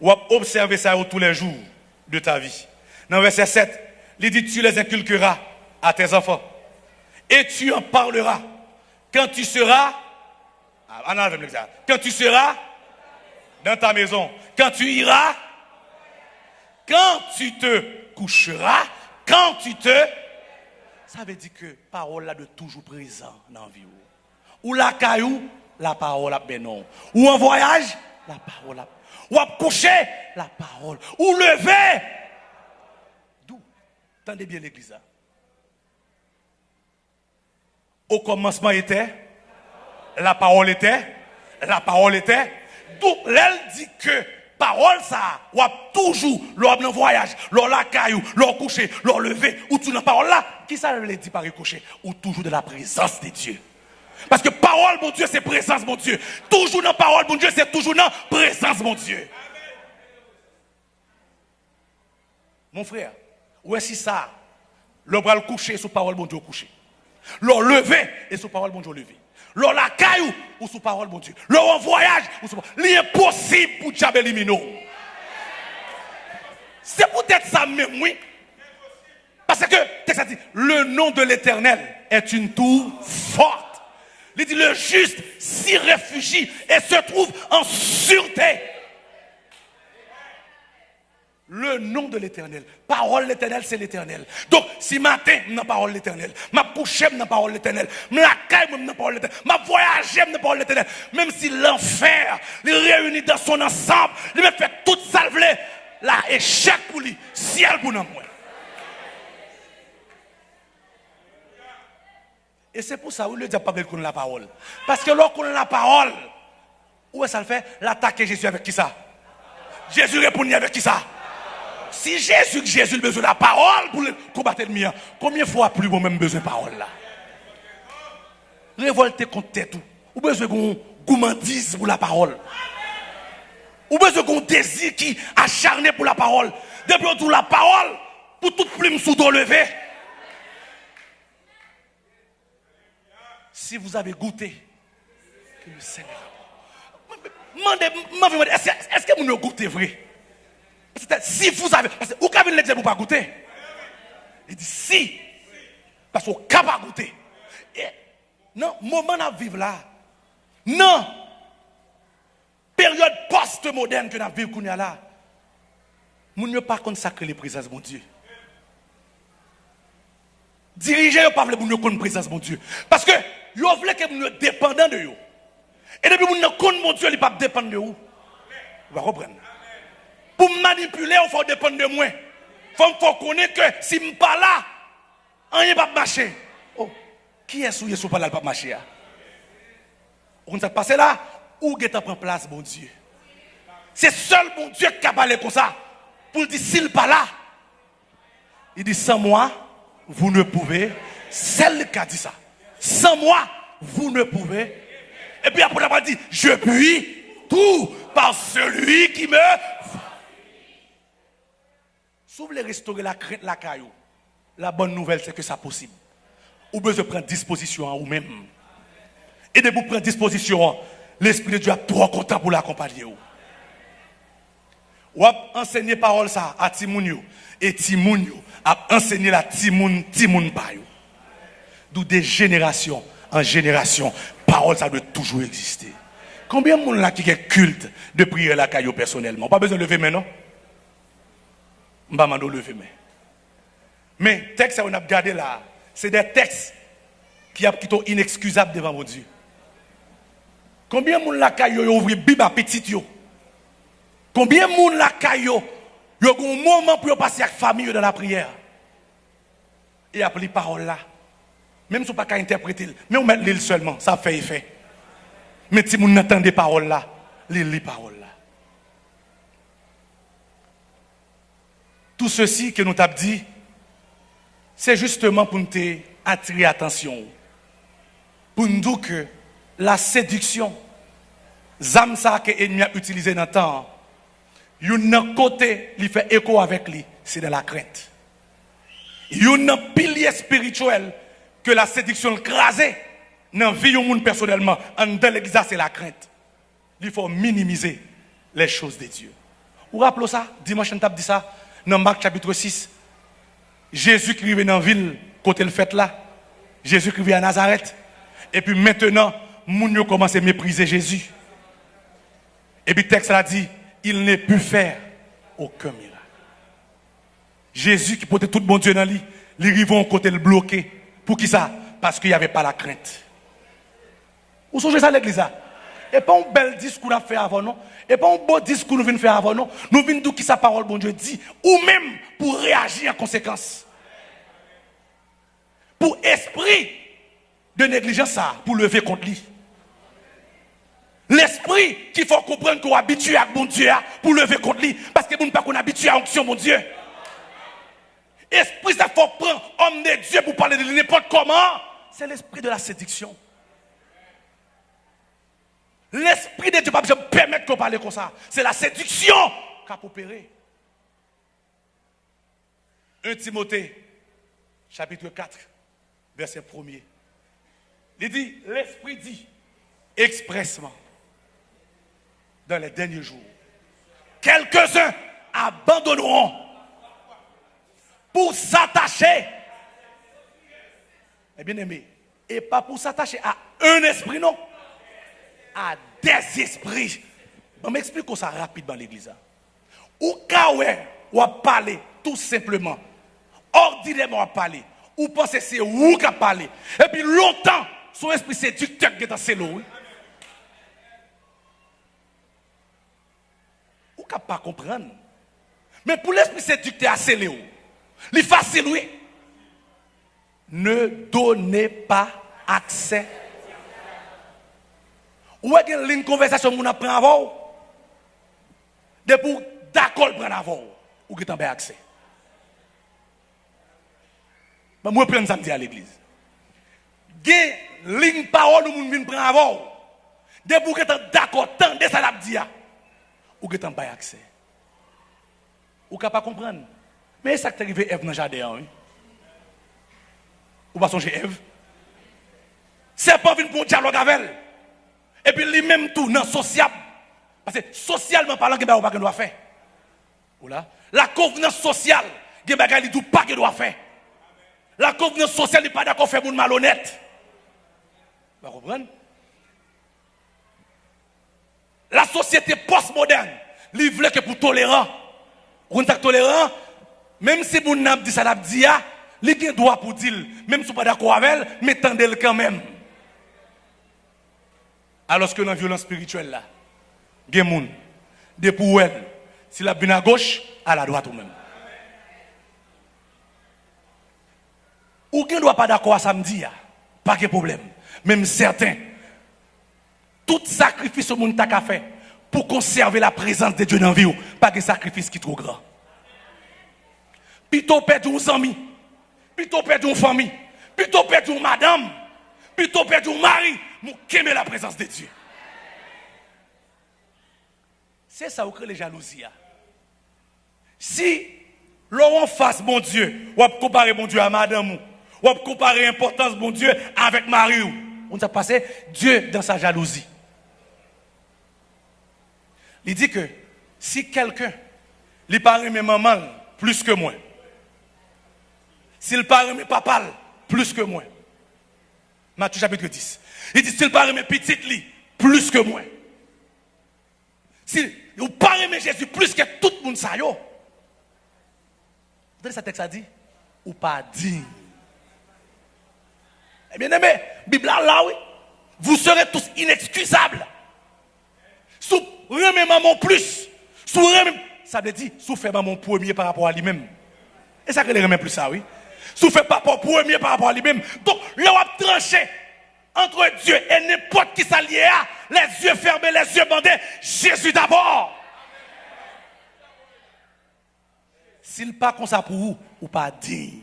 on va observer ça tous les jours de ta vie. Dans verset 7, il dit, tu les inculqueras à tes enfants. Et tu en parleras quand tu seras, quand tu seras dans ta maison, quand tu iras, quand tu te coucheras, quand tu te... Ça veut dire que parole là de toujours présent dans la vie. Ou la caillou, la parole a ben non. Ou en voyage, la parole a... Ou à coucher, la parole. Ou lever. D'où? Tendez bien l'église là. Au commencement était, la parole était, la parole était. D'où elle dit que parole ça, ou a toujours, lors d'un voyage, lors la caillou, lors coucher, lors lever, ou tout dans parole là, qui ça veut dire par coucher? Ou toujours de la présence de Dieu. Parce que parole, mon Dieu, c'est présence, mon Dieu. Toujours dans parole, mon Dieu, c'est toujours dans présence, mon Dieu. Mon frère, où est-ce que ça? Le bras le coucher, sous parole, mon Dieu, coucher. Le lever, et sous parole, mon Dieu, lever. Le la caillou, ou sous parole, mon Dieu. Le en voyage, ou sous parole. L'impossible pour Diable éliminer. C'est peut-être ça même, oui. Parce que, texte a dit, le nom de l'Éternel est une tour forte. Il dit, le juste s'y réfugie et se trouve en sûreté. Le nom de l'Éternel. Parole de l'Éternel, c'est l'Éternel. Donc, si matin, je n'ai parole de l'Éternel. Ma coucher, je n'ai parole de l'Éternel. Ma caille, je n'ai parole de l'Éternel. Ma voyager, je n'ai parole de l'Éternel. Même si l'enfer, les réunit dans son ensemble, il me fait tout salver. Là, échec pour lui. Ciel pour nous. Et c'est pour ça que le diable pas qu'on la parole. Parce que lorsqu'on a la parole, où est-ce ça le fait? L'attaquer Jésus avec qui ça? Jésus répond avec qui ça? Si Jésus a besoin de la parole pour combattre le mien, combien de fois plus vous-même besoin de parole là? Révolter contre tête tout. Ou besoin de gourmandise pour la parole. Ou besoin de désir qui acharné pour la parole. Depuis tout la parole, pour toute plume sous dos levé. Si vous avez goûté que le Seigneur. Est-ce que vous avez goûté vrai? Si vous avez. Parce que vous avez l'exemple pour ne pas goûter. Il dit si. Parce que vous n'avez pas goûté. Non, moment à vivre là. Non. Période post-moderne que nous vivons là. Nous ne pas consacrer les présences de mon Dieu. Diriger, vous ne pouvez pas connaître la présence de mon Dieu. Parce que vous voulez que nous dépendons de vous. Et depuis que nous connaissons mon Dieu, il ne peut pas dépendre de vous. Vous comprenez? Pour manipuler, il faut dépendre de moi. Il faut connaître que si je ne suis pas là, rien ne va marcher. Oh, qui est-ce qui n'est pas là, il ne va pas marcher? On s'est passé là, où est-ce prend place, mon Dieu? C'est seul mon Dieu qui a parlé comme ça. Pour dire, s'il n'est pas là, il dit, sans moi, vous ne pouvez. Celle qui a dit ça. Sans moi, vous ne pouvez. Et puis après, on a dit, je puis tout par celui qui me... Si vous voulez restaurer la crainte, la caillou, la bonne nouvelle, c'est que c'est possible. Ou besoin de prendre disposition en vous-même. Et de vous prendre disposition, l'Esprit de Dieu a trop content pour l'accompagner. Ou enseigner parole ça à Timounio. Et Timounio a enseigné la Timoun Payo. D'où de génération en génération, parole ça doit toujours exister. Combien de monde là qui est culte de prier la caillou personnellement? Pas besoin de lever maintenant. Je ne vais pas lever maintenant. Mais les textes qu'on a regardé là, c'est des textes qui sont inexcusables devant mon Dieu. Combien de monde la caillou ouvre Bible à petit yo? Combien de monde la caillou yo a un moment pour passer avec la famille dans la prière? Et après les paroles là, même si on ne peut pas interpréter, mais on met l'île seulement, ça fait effet. Mais si on entend des paroles là, les paroles là. Tout ceci que nous t'avons dit, c'est justement pour nous attirer l'attention. Pour nous dire que la séduction, Zamsa que l'ennemi a utilisé dans le temps, il y a un côté qui fait écho avec lui, c'est de la crainte. Il y a un pilier spirituel que la séduction crasée dans la vie du monde personnellement, en dans l'église, c'est la crainte. Il faut minimiser les choses de Dieu. Vous vous rappelez ça? Dimanche, on t'a dit ça, dans Marc chapitre 6. Jésus qui arrive dans la ville, côté le fait là. Jésus qui vient à Nazareth. Et puis maintenant, les gens commencent à mépriser Jésus. Et puis le texte a dit, il n'est pu faire aucun miracle. Jésus qui portait tout bon Dieu dans lui, les rivons côté le bloqué. Pour qui ça? Parce qu'il n'y avait pas la crainte. Vous songez ça à l'église? Et pas un bel discours qu'on a fait avant, non? Et pas un beau discours qu'on vient faire avant, non? Nous venons d'où qui sa parole, bon Dieu, dit, ou même pour réagir en conséquence. Pour esprit de négligence, ça, pour lever contre lui. L'esprit qu'il faut comprendre qu'on est habitué à bon Dieu pour lever contre lui. Parce que nous ne pas qu'on est habitué à l'onction, mon Dieu. Esprit, ça faut prendre homme de Dieu pour parler de lui n'importe comment. C'est l'esprit de la séduction. L'esprit de Dieu ne peut pas permettre qu'on parle comme ça. C'est la séduction qui a opéré. 1 Timothée, chapitre 4, verset 1er. Il dit, l'esprit dit expressement, dans les derniers jours, quelques-uns abandonneront pour s'attacher. Eh bien aimé, et pas pour s'attacher à un esprit, non. À des esprits. On m'explique ça rapidement dans l'église. Ou ou à parler tout simplement, ordinairement à parler, ou penser c'est ou qui a parlé. Et puis longtemps, son esprit séducteur qui est dans ses lots. Ou qui pas comprendre. Mais pour l'esprit séducteur à ses lots, il est facile, oui. Ne donnez pas accès. Ou est-ce qu'il y a une conversation que vous apprenez avant? De pour d'accord prendre avant. Ou que tu as accès. Mais moi, je prends samedi à l'église. Il y a une ligne parole que vous prendre avant. De pour que tu as d'accord, tant de ça l'a dit. Ou que tu as accès. Ou que tu pas comprendre. Mais ça qui est arrivé Ève dans le jardin. Ou pas songer Ève? C'est pas venir pour un dialogue avec elle. Et puis lui-même tout, non, social. Parce que socialement parlant, il n'y a pas de doit faire. La convenance sociale, il n'y a pas de doit faire. La convenance sociale n'est pas d'accord faire pour malhonnête. Vous comprenez? La société postmoderne, il veut que pour tolérant. Vous êtes tolérant, même si vous n'avez pas dit ça, il a un droit pour dire, même si vous n'êtes pas d'accord avec elle, mais tendez-le quand même. Alors que dans la violence spirituelle, là, il y a des gens, des pour elle, si la vient à gauche, à la droite ou même. Ou qui ne doit pas d'accord à samedi, pas de problème. Même certains, tout sacrifice au monde t'a fait pour conserver la présence de Dieu dans la vie, pas de sacrifice qui est trop grand. Plutôt perdre un ami, plutôt perdre une famille, plutôt perdre une madame, plutôt perdre un mari, pour aimer la présence de Dieu. C'est ça où crée les jalousies. Si l'on face mon Dieu, ou comparer mon Dieu à madame, ou comparer l'importance de mon Dieu avec Marie, on a passé Dieu dans sa jalousie. Il dit que si quelqu'un lui parle mes maman plus que moi, s'il parle mes papa plus que moi, Matthieu chapitre 10, il dit s'il parle mes petites li plus que moi, si vous parlez mes Jésus plus que tout le monde ça yo, vous savez ce texte a dit ou pas digne. Eh bien aimé, Bible là oui, vous serez tous inexcusables. Sous remet maman plus, sous remet, ça veut dire sous fait maman premier par rapport à lui-même. Et ça que les remet plus ça oui. Sous fait papa premier par rapport à lui-même. Donc là on a tranché entre Dieu et n'importe qui s'allié à les yeux fermés, les yeux bandés, Jésus d'abord. S'il pas comme ça pour vous, ou pas digne.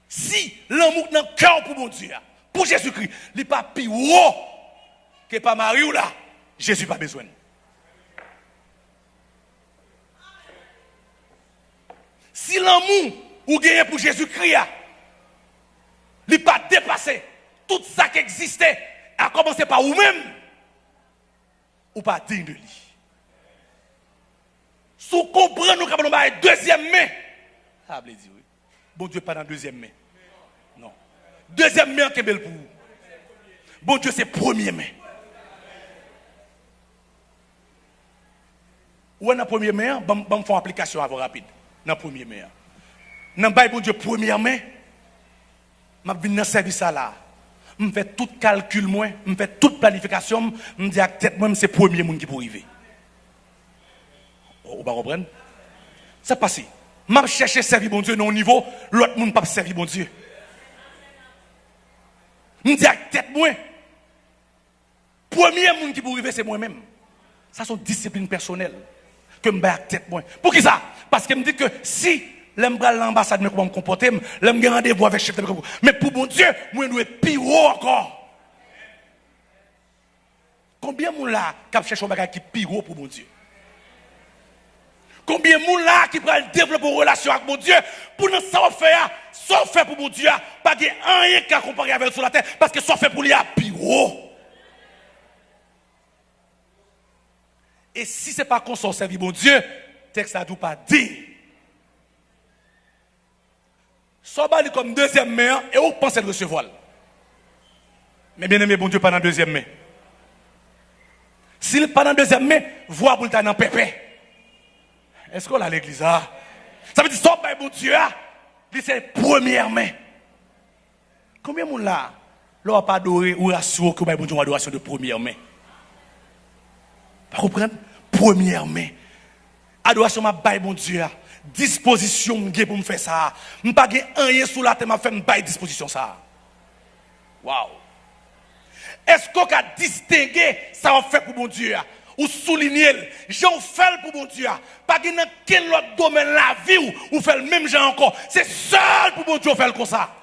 Si l'amour dans le cœur pour mon Dieu, pour Jésus-Christ, il n'est pas plus haut que pas Marie ou là, Jésus n'a pas besoin. Si l'amour ou gagne pour Jésus-Christ, il n'est pas dépassé tout ça qui existait, à commencer par vous-même, ou pas digne de lui. Si vous comprenez, nous avons une deuxième main. Ça veut dire oui. Bon Dieu, pas dans la deuxième main. Non. Deuxième main, qui est belle pour vous. Bon Dieu, c'est première main. Ou dans la première main, je vais faire application avant rapide. Dans la première main. Dans le bon Dieu, première main, je vais venir dans le service là. Je fais tout calcul, je fais toute planification, je dis à tête, moi, c'est le premier monde qui peut arriver. Vous comprenez? Ça passe. Je cherche à servir mon Dieu dans un niveau, l'autre monde ne peut pas servir mon Dieu. Je dis à tête, moi, premier monde qui peut arriver, c'est moi-même. Ça, c'est une discipline personnelle que je mets à tête, moi. Pour qui ça? Parce que je me dis que si j'aime l'ambassade, je vais me comporter, j'aime rendez-vous avec le chef de l'ambassade. Mais pour mon Dieu, moi, je dois être plus haut encore. Combien de gens là qui cherchent un bagage qui est plus haut pour mon Dieu? Combien de gens là qui veulent développer une relation avec mon Dieu pour nous faire, ça fait pour mon Dieu, pas de rien qu'à comparer avec sur la terre, parce que ça fait pour lui à plus haut. Et si ce n'est pas qu'on s'en servir mon Dieu, texte a tout pas dit. Ça va comme deuxième main et on pense de recevoir. Mais bien aimé, bon Dieu, pas dans deuxième main. S'il n'est pas dans deuxième main, voix pour le temps dans pépé. Est-ce qu'on a l'église là? Ça veut dire ça, mon Dieu, c'est première main. Combien de gens là, n'a pas adoré ou rassuré que mon Dieu a adoration de première main? Vous comprenez? Première main. Adoration m'a bail mon Dieu. Disposition pour me faire ça. Je n'ai pas rien sous la tête, m'a fait me bail disposition ça. Waouh. Est-ce qu'on a distingué ça on fait pour mon Dieu? Ou souligner, j'en fais pour mon Dieu. Pas que dans quel autre domaine de la vie ou fait le même genre encore. C'est seul pour mon Dieu faire comme ça.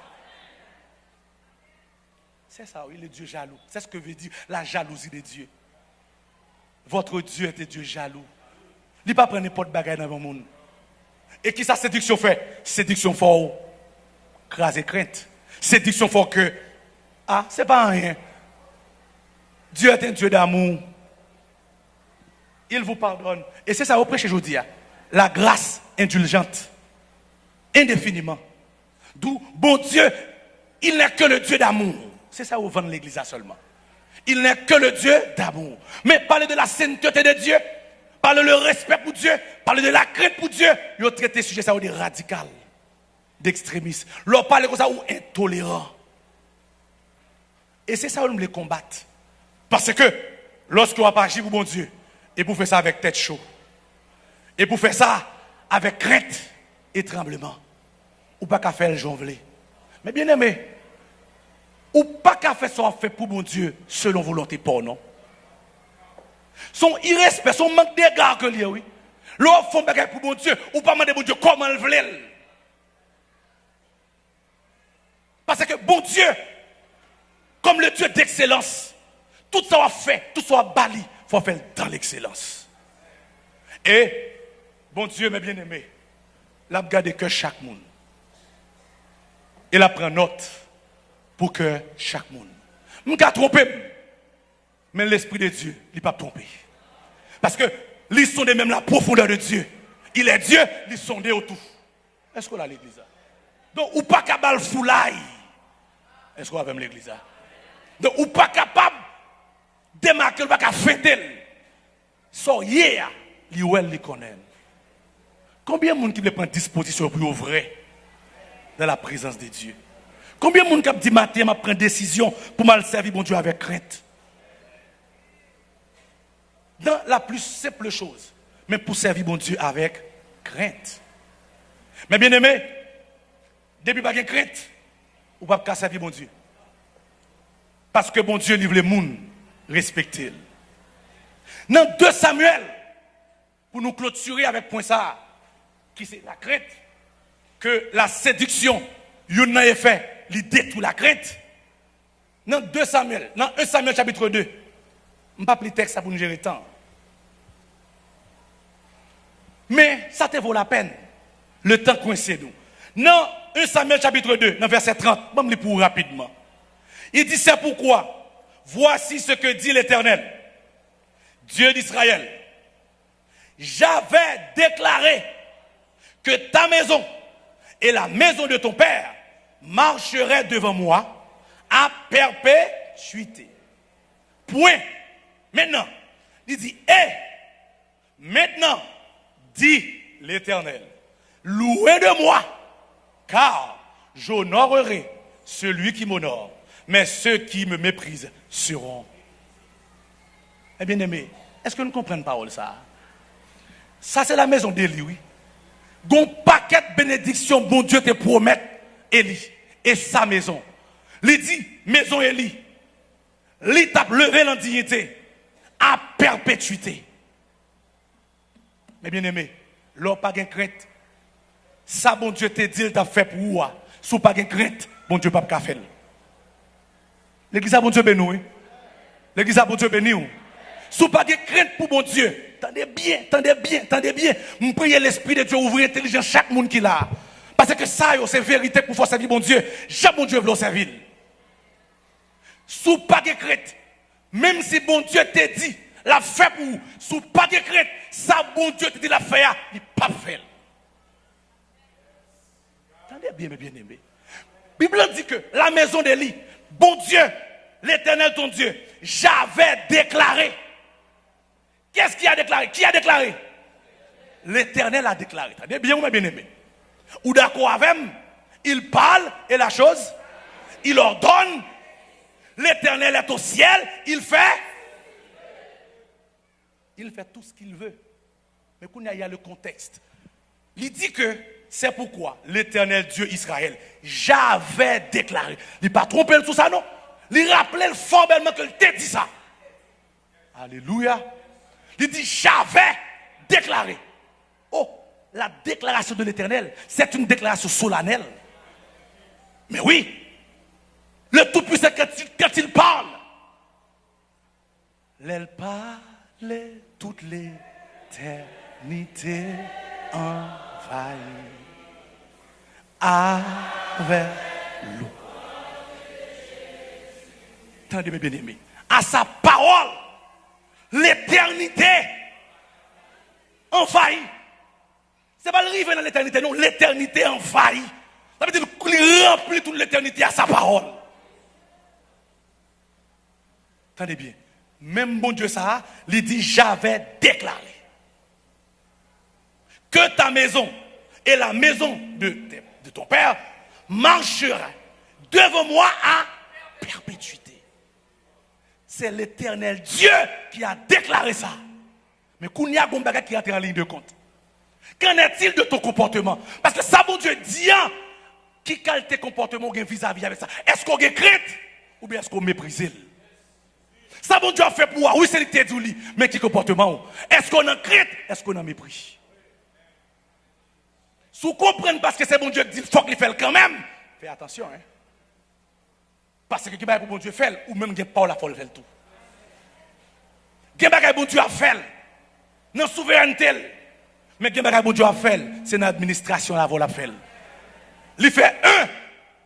C'est ça, oui, le Dieu jaloux. C'est ce que veut dire la jalousie de Dieu. Votre Dieu est un Dieu jaloux. Il ne pas prendre n'importe bagaille dans le monde. Et qui ça séduction fait? Séduction fort. Craser crainte. Séduction fort que, ah, c'est pas rien. Dieu est un Dieu d'amour. Il vous pardonne. Et c'est ça au prêche aujourd'hui. La grâce indulgente. Indéfiniment. D'où, bon Dieu, il n'est que le Dieu d'amour. C'est ça où vend l'église seulement. Il n'est que le Dieu d'amour. Mais parler de la sainteté de Dieu, parler le respect pour Dieu, parler de la crainte pour Dieu, il a traité sujet ça où des radical, d'extrémistes. Leur parler comme ça ou intolérant. Et c'est ça où nous les combattre. Parce que lorsqu'on va agir pour bon Dieu, et pour faire ça avec tête chaude, et pour faire ça avec crainte et tremblement, ou pas qu'à faire le jonglé. Mais bien aimé, ou pas qu'à faire ça fait pour mon Dieu selon volonté pour non. Son irrespect, son manque d'égard que lui, oui. L'on fait un bagage pour mon Dieu, ou pas demander mon Dieu comment il veut. Parce que bon Dieu, comme le Dieu d'excellence, tout ça va fait, tout ça va bali, il faut faire dans l'excellence. Et, bon Dieu, mes bien-aimés, il a regardé que chaque monde. Il a pris note pour que chaque monde. Je ne vais pas tromper, mais l'Esprit de Dieu, il ne pas tromper. Parce que, il sonde même la profondeur de Dieu. Il est Dieu, il sonde autour. Est-ce qu'on a l'église? Donc, ou pas capable de foulaille. Est-ce qu'on a même l'église? Donc, ou pas capable de démarquer, ou pas capable de fêter. So, hier, il connaît. Combien de monde qui veut prendre disposition pour vrai dans la présence de Dieu? Combien de monde qui dit matin, m'a prendre décision pour mal servir mon Dieu avec crainte? Dans la plus simple chose, mais pour servir mon Dieu avec crainte. Mais bien aimé, depuis pas de crainte, ou pas servir mon Dieu. Parce que mon Dieu livre le monde respecter. Dans 2 Samuel, pour nous clôturer avec point ça, qui c'est la crainte, que la séduction, yon n'a fait, il détruit la crainte. Dans 2 Samuel, dans 1 Samuel chapitre 2, je ne vais pas appeler le texte pour nous gérer le temps. Mais ça te vaut la peine. Le temps coincé nous. Dans 1 Samuel chapitre 2, dans verset 30, je vais pour rapidement. Il dit c'est pourquoi, voici ce que dit l'Éternel, Dieu d'Israël. J'avais déclaré que ta maison et la maison de ton père marcheraient devant moi à perpétuité. Point. Maintenant, il dit, maintenant, dit l'Éternel, louez de moi, car j'honorerai celui qui m'honore, mais ceux qui me méprisent seront. Eh bien aimé, est-ce que nous comprenons parole ça? Ça c'est la maison d'Élie, oui. Gon paquet de bénédictions, bon Dieu te promet, Élie, et sa maison. Il dit, maison Élie, il t'a levé en dignité, à perpétuité. Mais bien aimé, l'on pas de crainte. Ça, bon Dieu te dit, il t'a fait pour vous. Si pas de crainte, bon Dieu pas faire. L'église a bon Dieu béni. L'église a bon Dieu béni. Si pas de crainte pour bon Dieu, tendez bien, tendez bien, tendez bien. Je prie l'Esprit de Dieu ouvrir l'intelligence chaque monde qui l'a. Parce que ça, c'est vérité pour faire servir bon Dieu. Chaque bon Dieu veut le servir. Si pas de crainte, même si bon Dieu te dit, la fait pour vous, sous pas de crainte, ça bon Dieu te dit la fait, il pas fait. Attendez bien, mes bien-aimés. La Bible dit que la maison d'Élie, bon Dieu, l'Éternel ton Dieu, j'avais déclaré. Qu'est-ce qu'il a déclaré? Qui a déclaré? L'Éternel a déclaré. Attendez bien, mes bien-aimés. Ou d'accord avec moi, il parle et la chose, il ordonne. L'Éternel est au ciel, il fait tout ce qu'il veut. Mais quand il y a le contexte, il dit que c'est pourquoi l'Éternel Dieu Israël, j'avais déclaré. Il n'a pas trompé tout ça, non? Il rappelait formellement qu'il t'a dit ça. Alléluia. Il dit j'avais déclaré. Oh, la déclaration de l'Éternel, c'est une déclaration solennelle. Mais oui, le Tout-Puissant, quand il parle, il parle toute l'éternité envahie avec l'eau. Attendez, mes bien-aimés. À sa parole, l'éternité envahit. Ce n'est pas le rive dans l'éternité, non, l'éternité envahit. Ça veut dire qu'il remplit toute l'éternité à sa parole. Attendez bien. Même bon Dieu ça, il dit j'avais déclaré que ta maison et la maison de ton père marchera devant moi à perpétuité. C'est l'Éternel Dieu qui a déclaré ça. Mais Kounia Gombaga qui entre en ligne de compte. Qu'en est-il de ton comportement? Parce que ça, bon Dieu dit, qui qualité comportement vis-à-vis avec ça? Est-ce qu'on a crainte ou bien est-ce qu'on méprise? Ça, bon Dieu a fait pour moi. Oui, c'est le que dit, mais qui comportement? Est-ce qu'on a crainte? Est-ce qu'on a mépris? Si vous comprenez parce que c'est bon Dieu qui dit, il faut qu'il fasse quand même. Fais attention, hein. Parce que pour bon Dieu fait, ou même pas la folle fait tout. Gen bon Dieu a fait. Dans souveraineté. Mais gen bon Dieu a fait, c'est dans l'administration la vol a fait. Il fait un,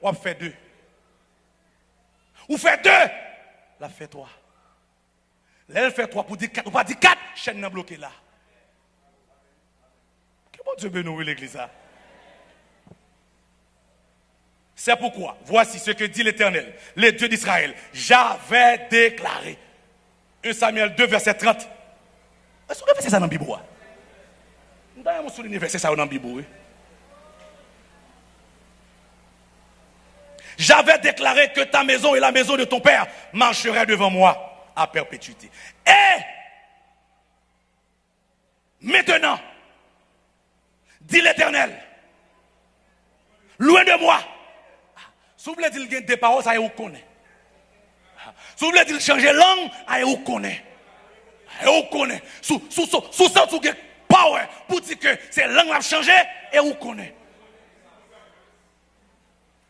ou fait deux. Ou fait deux, la fait trois. Là, elle fait trois pour dire quatre, ou pas dire quatre, chaîne n'a bloqué là. Que bon Dieu bénisse l'église là. C'est pourquoi, voici ce que dit l'Éternel, les dieux d'Israël. J'avais déclaré. 1 Samuel 2, verset 30. Est-ce que vous faites ça dans la Bible? D'ailleurs, je souligne verset ça dans la Bible. J'avais déclaré que ta maison et la maison de ton père marcheraient devant moi à perpétuité. Et maintenant, dit l'Éternel, loin de moi. Si vous voulez dire qu'il y a des paroles, ça vous connaît. Si vous voulez dire changer langue, ça vous connaît. Vous connaît. Sous ça, vous avez power pour dire que c'est langue a changé et vous connaît.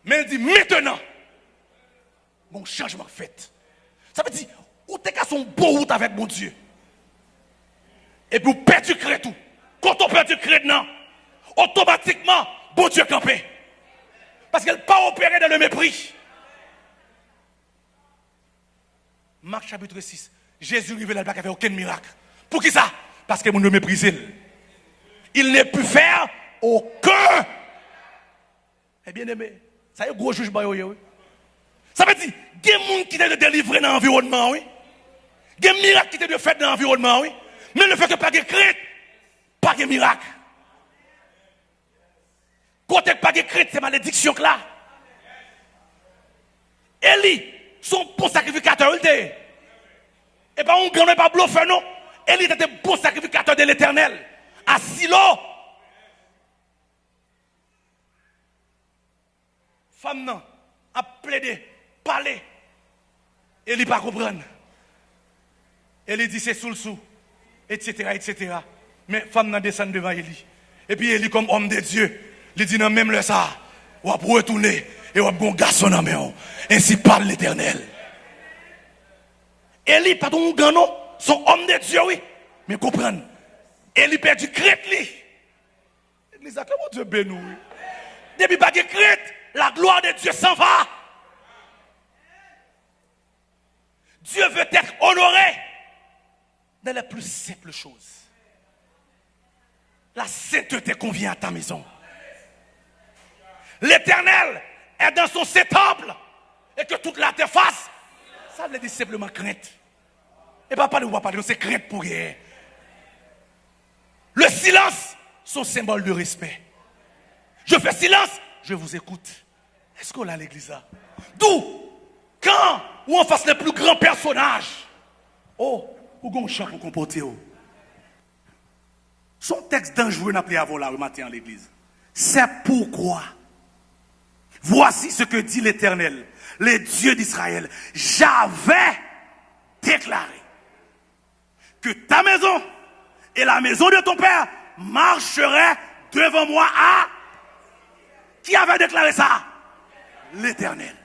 Mais il dit maintenant, mon changement fait. Ça veut dire, vous êtes qu'à son beau route avec mon Dieu. Et puis vous perdez du crédit tout. Quand on perd du crédit, automatiquement, bon Dieu campé. Parce qu'elle n'a pas opéré dans le mépris. Marc chapitre 6. Jésus révèle qu'il n'y avait aucun miracle. Pour qui ça? Parce que vous ne méprisez. Il n'est pu faire aucun. Eh bien aimé, ça y est, gros jugement. Ça veut dire, il y a des gens qui sont délivrés dans l'environnement, oui. Il y a des miracles qui sont faits dans l'environnement, oui. Mais le fait que pas de crainte, pas de miracle. Quand il n'y a pas de crainte, c'est malédiction là. Élie, son bon sacrificateur, il était. Et pas un grand, pas bluffeur, non. Élie était un bon sacrificateur de l'Éternel. À Silo. Femme, non, a plaidé, parlé. Élie pas comprendre. Élie dit c'est sous le sou, etc., etc. Mais femme, non, descend devant Élie. Et puis Élie, comme homme de Dieu, il dit non, même le ça, on va retourner et on va un garçon en main. Ainsi parle l'Éternel. Élie, pas ton grand nom, son homme de Dieu, oui. Mais comprendre, Élie perd du crête, lui. Église, comment Dieu bénit, oui. Depuis pas de crête, la gloire de Dieu s'en va. Dieu veut être honoré dans les plus simples choses. La sainteté convient à ta maison. L'Éternel est dans son temple et que toute la terre fasse. Ça veut dire simplement crainte. Et pas parler ou pas parler, c'est crainte pour rien. Le silence, son symbole de respect. Je fais silence, je vous écoute. Est-ce qu'on a l'église là? D'où, quand, ou on fasse les plus grands personnages. Oh, ou gon chant pour comporter. Son texte dangereux n'a plus à voir là le matin à l'église. C'est pourquoi. Voici ce que dit l'Éternel, les dieux d'Israël. J'avais déclaré que ta maison et la maison de ton père marcheraient devant moi à... Qui avait déclaré ça? L'Éternel.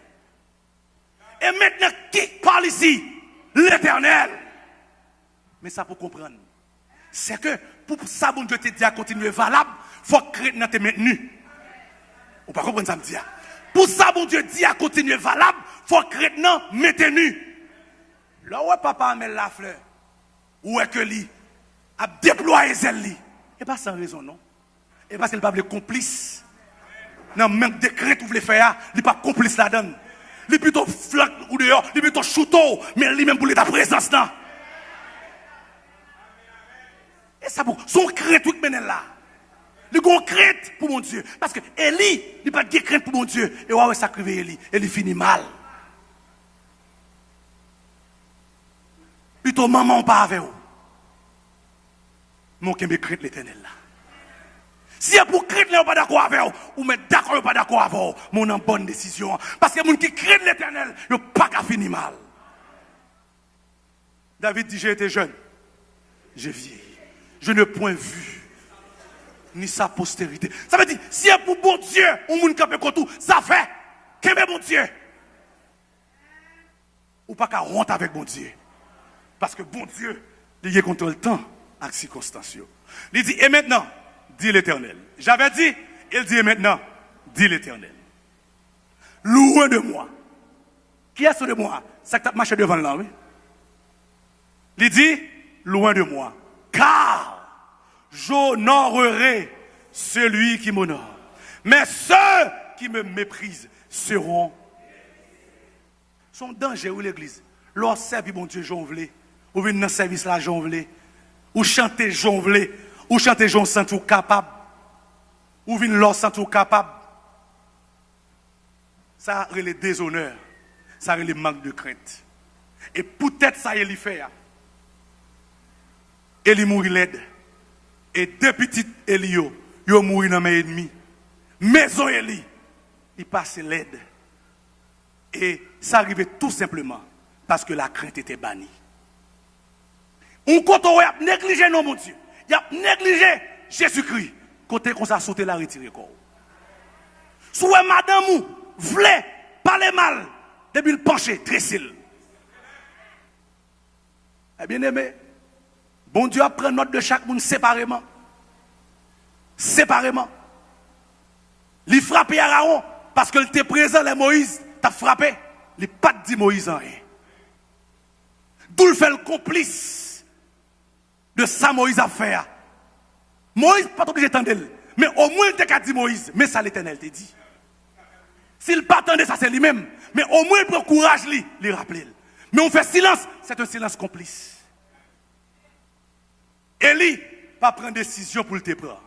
Et maintenant, qui parle ici? L'Éternel. Mais ça pour comprendre. C'est que pour ça, bon Dieu te dit à continuer valable, il faut que chrétien te maintenu. Ou pas comprendre ça me dit. Pour ça, bon Dieu dit à continuer valable, il faut que chrétien maintenu. Là où papa met la fleur, où est que lui a déployé celle-là? Et pas sans raison, non? Et parce qu'il n'est pas le complice. Non, même décret que vous voulez faire, il n'est pas complice là-dedans. Il est plutôt flanc ou dehors, il est plutôt chouteau, mais lui-même pour ta présence là. Et ça pour son crainte qui mène là. Il a une crainte pour mon Dieu. Parce que Élie, il n'a pas de crainte pour mon Dieu. Et ouais, ça crive Élie. Élie finit mal. Plutôt maman pas avec vous. Mon qui me crainte l'Éternel là. Si vous pour craindre, vous pas d'accord avec vous, ou mais d'accord, vous pas d'accord avec vous, mon en bonne décision. Parce que les gens qui craignent l'Éternel, ils n'ont pas qu'à finir mal. David dit, j'ai été jeune, j'ai vieilli. Je n'ai point vu, ni sa postérité. Ça veut dire, si vous pour bon Dieu, ou moun campé contre tout, ça fait, qu'est-ce bon Dieu? ou pas qu'à honte avec bon Dieu. Parce que bon Dieu, il contrôle le temps avec circonstances. Il dit, et maintenant, dit l'Éternel. J'avais dit, il dit, et maintenant, dit l'Éternel. Loin de moi. Qui est-ce de moi? Ça que tu as marché devant là, oui? Il dit, loin de moi. Car j'honorerai celui qui m'honore. Mais ceux qui me méprisent seront. Son danger ou l'église. Leur servir bon Dieu jonvelé. Ou venir dans le service là jonvelé. Ou chanter jonvelé. Ou chanter jonvelé sans tout capable. Ou venir leur sans tout capable. Ça a le déshonneur. Ça a le manque de crainte. Et peut-être ça il fait. Il mourit laide. Et deux petites Elio, ils ont mouru dans mes ennemis. Maison Eli, il passe laide. Et ça arrivait tout simplement parce que la crainte était bannie. On compte a négligé non mon Dieu. Il a négligé Jésus-Christ. Côté qu'on s'est sauté la retirer corps. Soit madame ou voulait parler mal, depuis le pencher, tressil. Eh bien aimé, bon Dieu prend note de chaque monde séparément. Séparément. Il frappé Aaron parce que était présent, les Moïse, t'a frappé. Il n'a pas dit Moïse en rien. D'où il fait le complice de ça Moïse a fait. Moïse, pas obligé d'entendre. Mais au moins il t'a dit Moïse. Mais ça l'Éternel t'a dit. S'il pas attendait ça, c'est lui-même. Mais au moins il prend courage, lui rappeler. Mais on fait silence, c'est un silence complice. Eli, pas prendre décision pour le te prendre.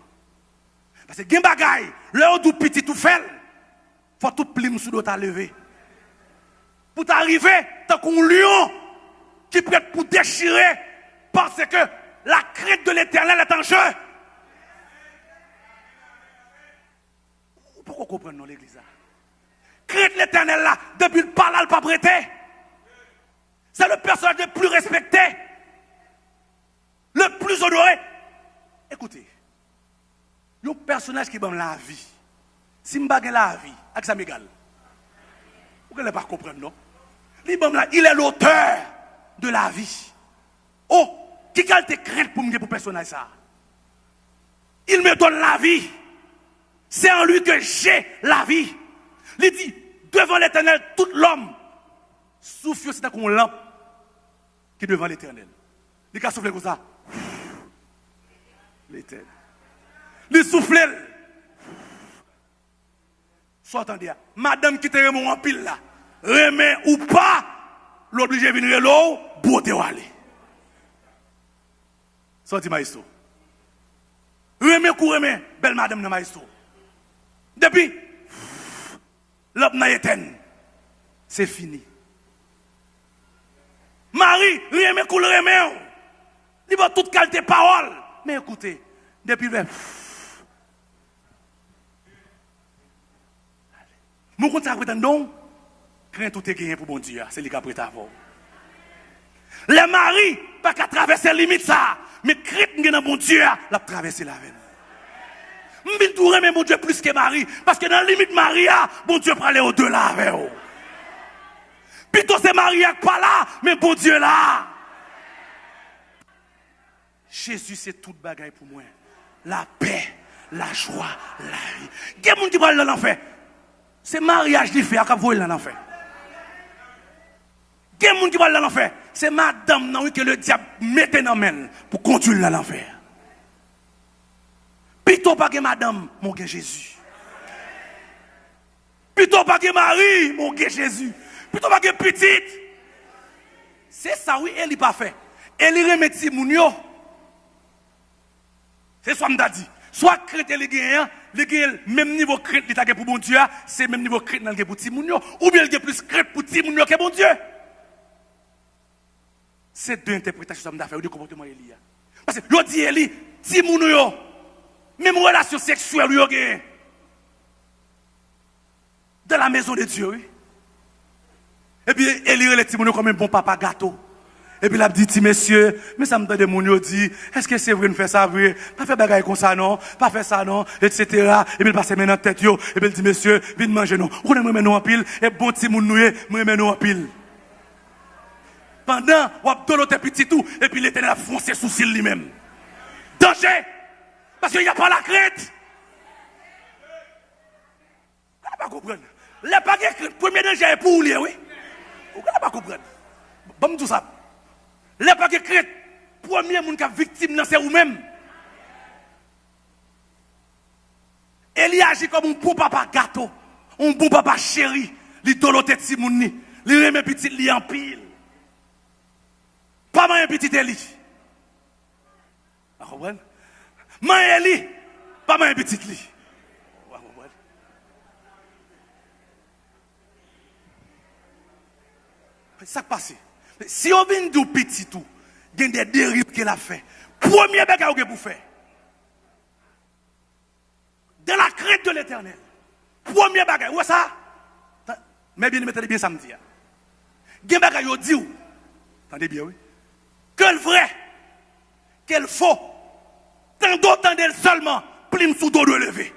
Parce que gen bagay, là où tout petit tout fait, faut tout plim sous l'autre à lever. Pour t'arriver, tant qu'un lion qui prête pour déchirer, parce que la crainte de l'Éternel est en jeu. Pourquoi comprendre non l'église là? Crainte l'Éternel là, depuis le parle, le pas prêté. C'est le personnage le plus respecté, le plus honoré. Écoutez, il y a un personnage qui donne la vie. Si je ne la vie, ça m'égale. Vous ne pouvez pas comprendre, non? Il est l'auteur de la vie. Oh, qui qualité crainte pour me pour personnage ça? Il me donne la vie. C'est en lui que j'ai la vie. Il dit, devant l'Éternel, tout l'homme souffle, c'est comme une lampe qui est devant l'Éternel. Il a soufflé comme ça. L'Éternel. Il souffle. Soit attendez, madame qui te remet en pile là, remet ou pas, l'obligé de venir là, beauté ou aller. Sorti maestro. Remet ou remet, belle madame de maestro. Depuis, l'homme n'a éteint. C'est fini. Marie, remet ou remet. Il va toute qualité parole. Mais écoutez, depuis le mon compte ça prétend non, craint tout est gagné pour bon Dieu, c'est lui qui a prêté avant. Les maris pas qu'à traverser les limites ça, mais craint dans bon Dieu, l'a traverser la veine. M'vin tout remet mon Dieu plus que Marie parce que dans la limite Maria, bon Dieu pour aller au-delà avec vous. Plutôt c'est Maria qui pas là, mais bon Dieu là. Jésus c'est toute bagaille pour moi. La paix, la joie, la vie. Il y a des gens qui vont dans l'enfer. C'est mariage qui fait à voler dans l'enfer. Il y a des gens qui vont dans l'enfer. C'est madame que le diable mette dans main pour conduire dans l'enfer. Plutôt pas que madame, mon gars Jésus. Plutôt pas que Marie, mon gars Jésus. Plutôt pas que petite. C'est ça, oui, elle n'est pas fait. Elle est remettie mounio. C'est ça, m'a dit. Soit chrétien les gagnants, les gagnants, même niveau chrétien l'état pour bon Dieu, c'est même niveau chrétien pour Timounio, ou bien il y a plus chrétien pour Timounio que bon Dieu. C'est deux interprétations d'affaires, deux comportements Elia. Parce que yo dit Eli, Timounio, même relation sexuelle yo gagne. Dans la maison de Dieu, oui. Et puis Eli le Timounio comme un bon papa gâteau. Et puis il a dit, petit monsieur, mais ça me donne des mounions dit, est-ce que c'est vrai de faire ça, vrai? Pas faire bagaille comme ça, non? Pas faire ça, non? Etc. Et puis il passe maintenant tête, yo. Et puis il dit, monsieur, viens manger, non? Ou on me nous en pile, et bon petit moun noué, me nous en pile. Pendant, ou a doloté petit tout, et puis l'Éternel a foncé sous cils lui-même. Danger! Parce qu'il n'y a pas la crainte. Vous ne pas comprendre. Les pas de premier danger est pour lui, oui. Vous ne pas comprendre. Bon, tout ça. Les pas de crainte, premier monde qui est victime, c'est vous-même. Il agit comme un bon papa gâteau, un bon papa chéri, il doloté ti mouni, il remet petit li en pile. Pas un petit Eli. Vous comprenez? Man Eli, pas un petit li. Vous comprenez? Ça passe. Si on vient du petit tout, il y a des dérives qu'elle a fait. Premier bagage que vous faire. Dans la crainte de l'Éternel. Premier bagage. Où est ça? Mais bien, mettez bien samedi. Il y a des bagages qui disent. Attendez bien, oui. Que le vrai, que le faux, tant d'autres d'elle seulement, plim sous dos de lever.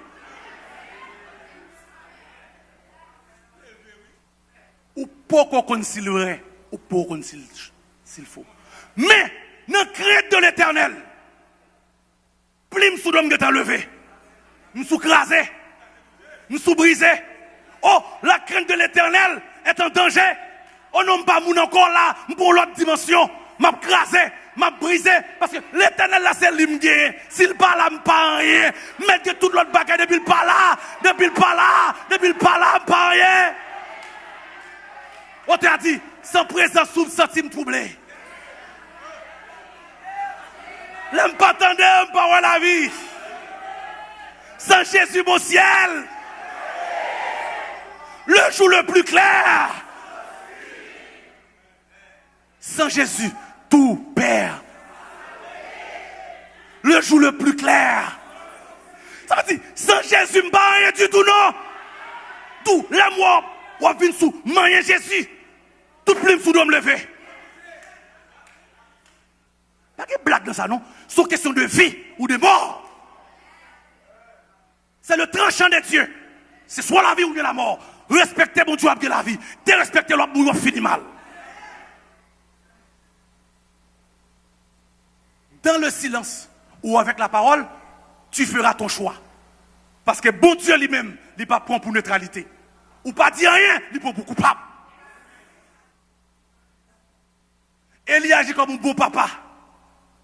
Ou pas qu'on concilierait, ou pas qu'on concile s'il faut. Mais, dans la crainte de l'Éternel, plim sous dos de lever. Nous sommes crasés, nous sommes brisés. Oh, la crainte de l'Éternel est en danger. Oh non, pas mon encore là, pour l'autre dimension. M'a crasé, m'a brisé, parce que l'Éternel là c'est lui m'gagne. S'il pas là, m'pas rien. Mettez toute l'autre bagaille depuis le pas là, depuis le pas là, depuis le pas là, m'pas rien. On t'a dit, sans présence, sous centime troublé. L'homme pas attendre, m'pas voir la vie. Sans Jésus, mon ciel, le jour le plus clair. Sans Jésus, tout perd. Le jour le plus clair. Ça veut dire, sans Jésus, je ne pas rien du tout, non. Tout, la mort, on vient sous, rien Jésus. Tout plume sous me lever. Pas de blague dans ça, non. C'est une question de vie ou de mort. C'est le tranchant de Dieu. C'est soit la vie ou bien la mort. Respectez mon Dieu après la vie. Dérespectez l'autre pour finir mal. Dans le silence ou avec la parole, tu feras ton choix. Parce que bon Dieu lui-même, il n'est pas prend pour neutralité. Ou pas dire rien, il prend pour coupable. Élie agit comme un bon papa.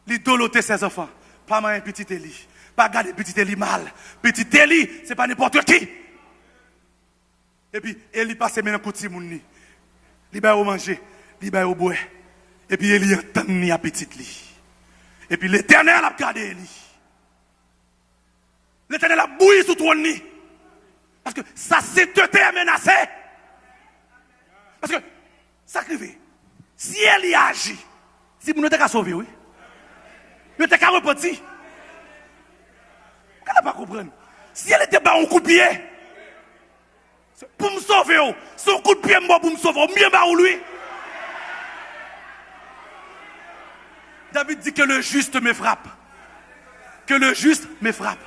Il dolote ses enfants. Pas un petit Élie. Pas garder petit Élie mal. Petit Élie, ce n'est pas n'importe qui. Et puis, Élie passe maintenant côté moun. Il va au manger, il va au boire. Et puis, Élie entend ni à petit Élie. Et puis l'Éternel a gardé Élie. L'Éternel a bouilli sous ton nid. Parce que sa sainteté est menacée. Parce que, ça arrive. Si Élie agit, si vous n'êtes qu'à sauver, oui. Vous n'êtes qu'à repentir. Vous ne pas comprendre. Si elle était bas un coup de pied, pour me sauver, son coup de pied pour me sauver, mieux bas ou lui. David dit que le juste me frappe. Que le juste me frappe.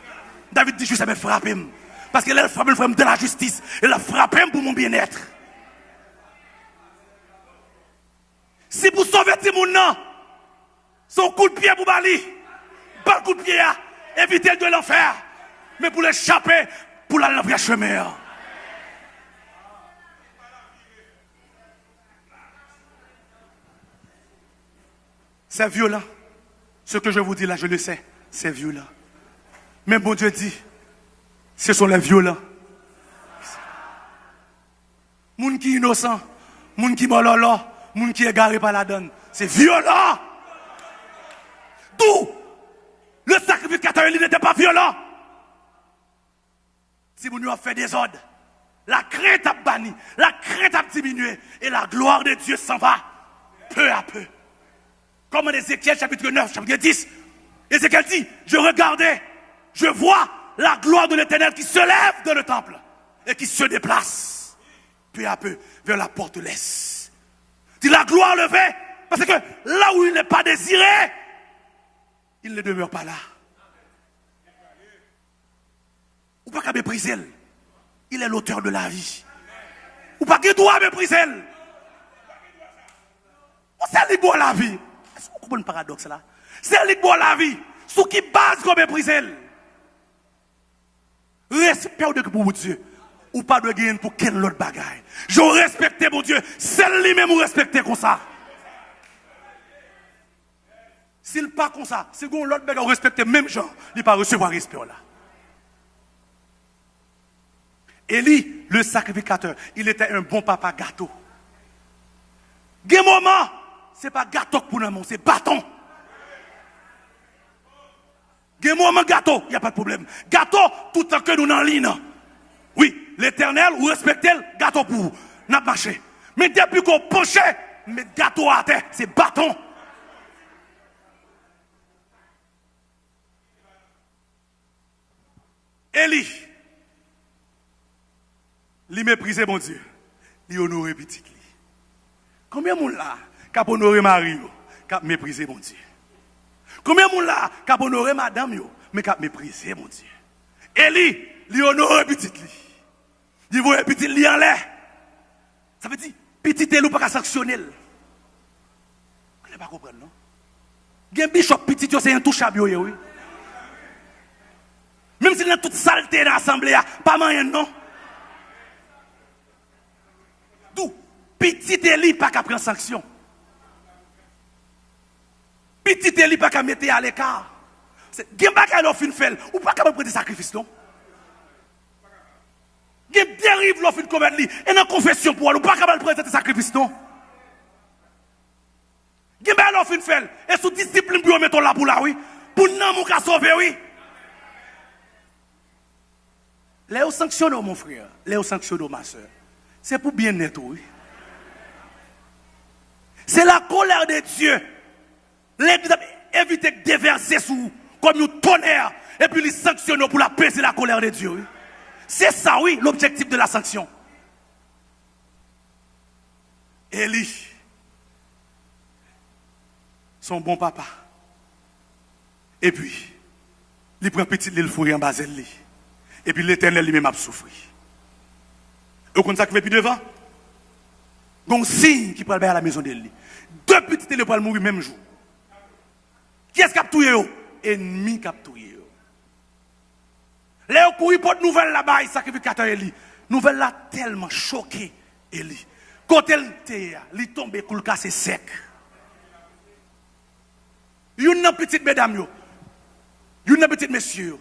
David dit juste me frapper. Parce qu'il a frappé de la justice. Il a frappé pour mon bien-être. Si vous sauvez tout le monde, son coup de pied pour Bali, pas le coup de pied, évitez de l'enfer. Mais pour l'échapper, pour la vrai chemin. C'est violent. Ce que je vous dis là, je le sais, c'est violent. Mais bon Dieu dit, ce sont les violents. Moun qui est innocent, moun qui mololo, moun qui est garé par la donne. C'est violent. Tout. Le sacrificateur, il n'était pas violent. Si vous nous avez fait des ordres, la crainte a banni, la crainte a diminué, et la gloire de Dieu s'en va, peu à peu. Comme en Ézéchiel chapitre 9, chapitre 10, Ézéchiel dit, je regardais, je vois la gloire de l'Éternel qui se lève dans le temple et qui se déplace peu à peu vers la porte de l'Est. Dit la gloire levée, parce que là où il n'est pas désiré, il ne demeure pas là. Ou pas qu'à mépriser, il est l'auteur de la vie. Ou pas qu'il doit mépriser. c'est lui qui la vie. Est-ce que vous comprenez le paradoxe là? C'est lui qui la vie. Sous qui base comme méprise. Respect de pour Dieu. Ou pas de gain pour quel autre bagaille. Je respecte mon Dieu. C'est lui-même ou respecter comme ça. S'il pas comme ça, si vous l'autre bagaille respecte même gens, il pas recevoir respect là. Élie, le sacrificateur, il était un bon papa gâteau. Gen moment, c'est pas gâteau pour nous, c'est bâton. Gen moment gâteau, il n'y a pas de problème. Gâteau, tout le temps que nous dans ligne. Oui, l'Éternel, ou respectez le gâteau pour vous. N'a pas marché. Mais depuis qu'on penche, mais gâteau à terre, c'est bâton. Élie, il méprisait mon Dieu. Il honorait petit. Combien de monde là qui a honoré Marie, qui a méprisé mon Dieu? Combien de monde là qui a honoré madame, mais qui a méprisé mon Dieu? Élie, il honorait petit. Il voit petit li en l'air. Ça veut dire, petit Élie pas sanctionner. Vous ne pas comprendre, non? Il y a un bishop petit, c'est intouchable, oui. Même s'il y a toute saleté dans l'assemblée, pas moyen, non? D'où? Petit Élie pas qu'à prendre sanction. Petit Élie pas qu'à mettre à l'écart. Gen bagay l'offre une fait, ou pas qu'à prendre des sacrifices, non? Gen dérive l'offre une commettre li, et dans confession pour ou pas qu'à prendre des sacrifices, non? Gen bagay l'offre une fait, et sous discipline pour mettre là pour là, oui? Pour non mon cas sauver, oui? Les sanctionne, mon frère, les sanctionne, ma soeur. C'est pour bien être, oui. C'est la colère de Dieu. L'église a évité de déverser sous comme un tonnerre. Et puis, il sanctionne pour la paix, c'est la colère de Dieu. Oui. C'est ça, oui, l'objectif de la sanction. Élie, son bon papa. Et puis, il prend petit l'île fourré en bas de lui. Et puis, l'Éternel lui-même a souffert. Vous comprenez ça qui fait plus devant? Donc, signe qui peut aller à la maison d'Élie. Deux petits télé pour mourir même jour. Qui est-ce qui a tué? Ennemi qui a tué. Léo courir pour nouvelle là-bas, il sacrificateur Élie. Nouvelle là tellement choqué Élie. Quand elle était, il tombé pour le casser sec. Une petite mesdames, une petite monsieur,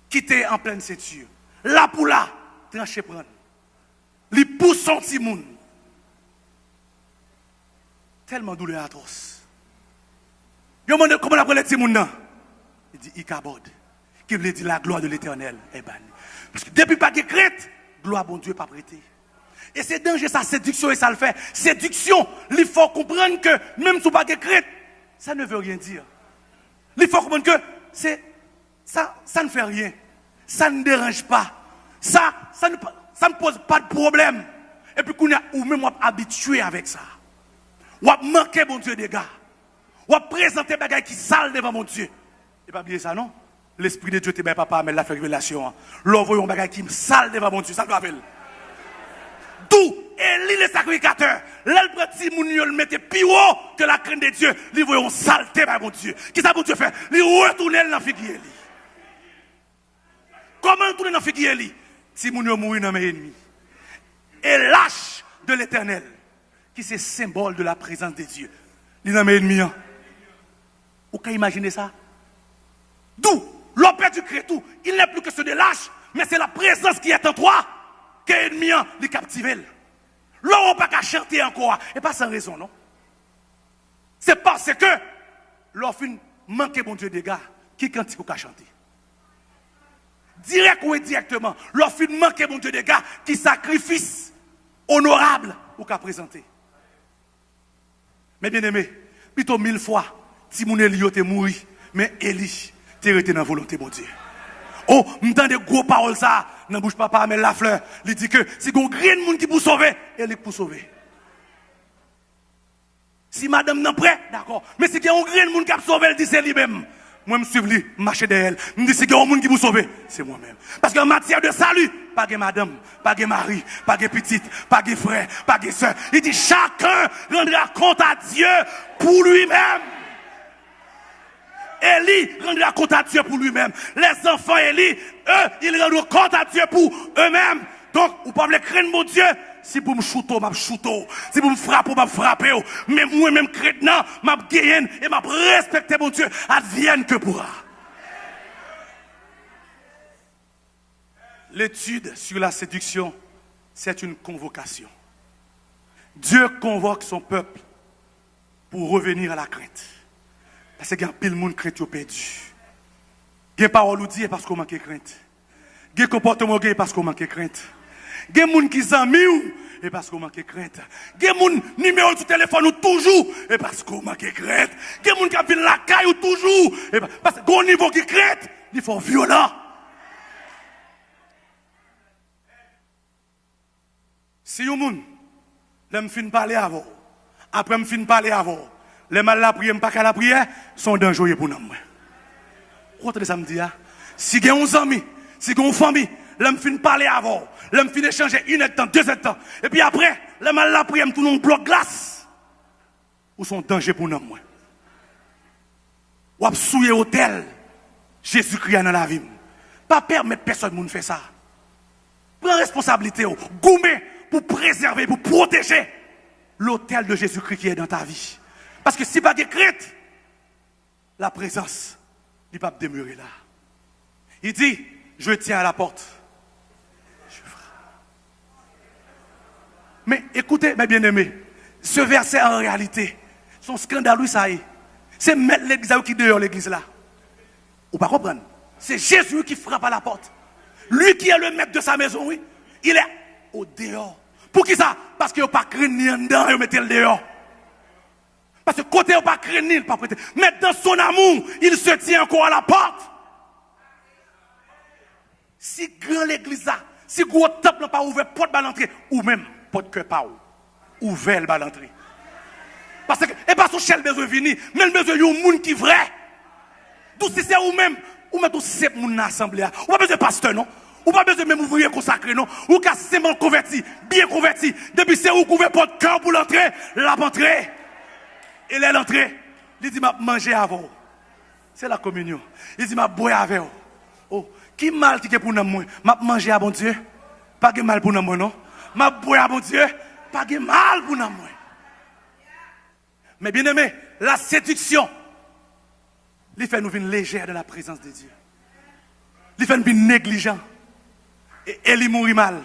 qui était en pleine ceinture. Là pour là, tranché prendre. Il pousse son petit monde. Tellement douleur atroce. Yo demande comment on appelle le petit monde. Il dit Ikabod, qui veut dire la gloire de l'Éternel est bannie. Parce que depuis pas de crête, gloire bon Dieu pas prêté. Et c'est danger ça, séduction et ça le fait. Séduction, il faut comprendre que même si pas de crête, ça ne veut rien dire. Il faut comprendre que ça ne fait rien. Ça ne dérange pas. Ça ne pose pas de problème. Et puis qu'on a ou même habitué avec ça. Ou a manqué mon Dieu des gars. Ou a présenté des bagages qui sale devant mon Dieu. Et pas oublier ça, non? L'Esprit de Dieu, t'es bien papa, mais il a fait révélation. L'envoyons un bagage qui me sale devant mon Dieu. Ça doit faire. D'où Élie le sacrificateur. L'elbre petit mounio le mettait plus haut que la crainte de Dieu. Lui voyons saleté par mon Dieu. Qu'est-ce que mon Dieu fait? Lui retourne dans la figure Élie. Comment retourner dans la figure Élie? Si mounio mourir dans mes ennemis. Et lâche de l'Éternel, qui c'est symbole de la présence de Dieu. Il dans mes ennemis. Vous pouvez imaginer ça? D'où l'homme du crétou, il n'est plus que ce de lâche, mais c'est la présence qui est en toi qui est ennemi, les captiver. L'homme n'a pas qu'à chanter encore, et pas sans raison, non? C'est parce que l'homme manque mon Dieu des gars, qui cantique ou qu'à chanter. Direct ou indirectement, l'homme manque mon Dieu des gars, qui sacrifice honorable ou qu'à présenter. Mais bien aimé, plutôt 1000 fois, si mon Élie était mort, mais Élie, t'es resté dans la volonté de mon Dieu. Oh, m'entend des gros paroles ça, dans bouche papa, mais la fleur, il dit que si on grand monde qui pour sauver, Élie pour sauver. Si madame n'est prêt, d'accord. Mais si il y a un grand monde qui a sauvé, elle dit c'est lui-même. moi je suis lui, marcher derrière elle. Je me dis, si il y a un monde qui vous sauve, c'est moi-même. Parce qu'en matière de salut, pas de madame, pas de mari, pas de petite, pas de frère, pas de soeur. Il dit, chacun rendra compte à Dieu pour lui-même. Élie rendra compte à Dieu pour lui-même. Les enfants Élie, eux, ils rendront compte à Dieu pour eux-mêmes. Donc, vous pouvez craindre mon Dieu. Si vous me shootez, je shootez. Si vous me frappez, je frappe. Mais moi-même, chrétien, je gagne et je respecte mon Dieu. Advienne que pourra. L'étude sur la séduction, c'est une convocation. Dieu convoque son peuple pour revenir à la crainte. Parce qu'il y a pile de monde crainte perdu. Il y a parole ou dit parce qu'on manque de crainte. Il y a comportement parce qu'on manque de crainte. Il y a des gens qui s'en et parce qu'on manque de crainte. Il y a des gens qui numéro de téléphone ou toujours et parce qu'on manque de crainte. Il y a des gens qui viennent la caille ou toujours et parce qu'on niveau qui crainte, il faut violent. Si vous monde, je fin parler avant. Après je fin parler avant. Les mal la prière, pas qu'à la prière, sont dangereux pour nous. Regardez ça me dit, si vous avez un ami, si vous avez une famille, l'homme fin parler avant, l'homme fin échanger une heure de temps, 2 heures de temps, et puis après, les mal la prière, tout le monde bloc glace, ou sont danger pour nous. Ou ap souiller hôtel, Jésus-Christ dans la vie. Pas permettre personne de faire ça. Prends responsabilité, gourmet pour préserver, pour protéger l'hôtel de Jésus-Christ qui est dans ta vie. Parce que si pas de crainte, la présence ne peut pas demeurer là. Il dit, je tiens à la porte. Je frappe. Mais écoutez, mes bien-aimés, ce verset en réalité, son scandaleux, ça y est. C'est mettre l'église qui dehors l'église là. Vous ne comprenez pas? C'est Jésus qui frappe à la porte. Lui qui est le maître de sa maison, oui. Il est au dehors. Pour qui ça? Parce qu'il n'a pas craint ni en dedans, il met le dehors. Parce que côté n'a pas craint ni, il n'a pas prêté. Mais dans son amour, il se tient encore à la porte. Si grand l'église là, si gros temple n'a pas ouvert porte à l'entrée, ou même porte que pas ouvert à l'entrée. Parce que, et pas son chel besoin venir, mais le besoin d'un monde qui est vrai. D'où si c'est ou-même, ou même tout c'est mon assemblée. Ou pas besoin de pasteur, non? Ou pas besoin de même ouvrier consacré, non? Ou qu'à seulement converti, bien converti. Depuis c'est où couvert porte cœur pour l'entrée, la entrée. Et là, l'entrée, il dit, m'a manger avant. C'est la communion. Il dit, m'a boire avec. Oh, qui mal qui est pour nous, moi? M'a manger à bon Dieu. Pas de mal pour nous, non? M'a boire à bon Dieu. Pas de mal pour nous, moi. Mais bien aimé, la séduction, il fait nous venir légère de la présence de Dieu. Il fait nous venir négligent. Et Élie mourit mal.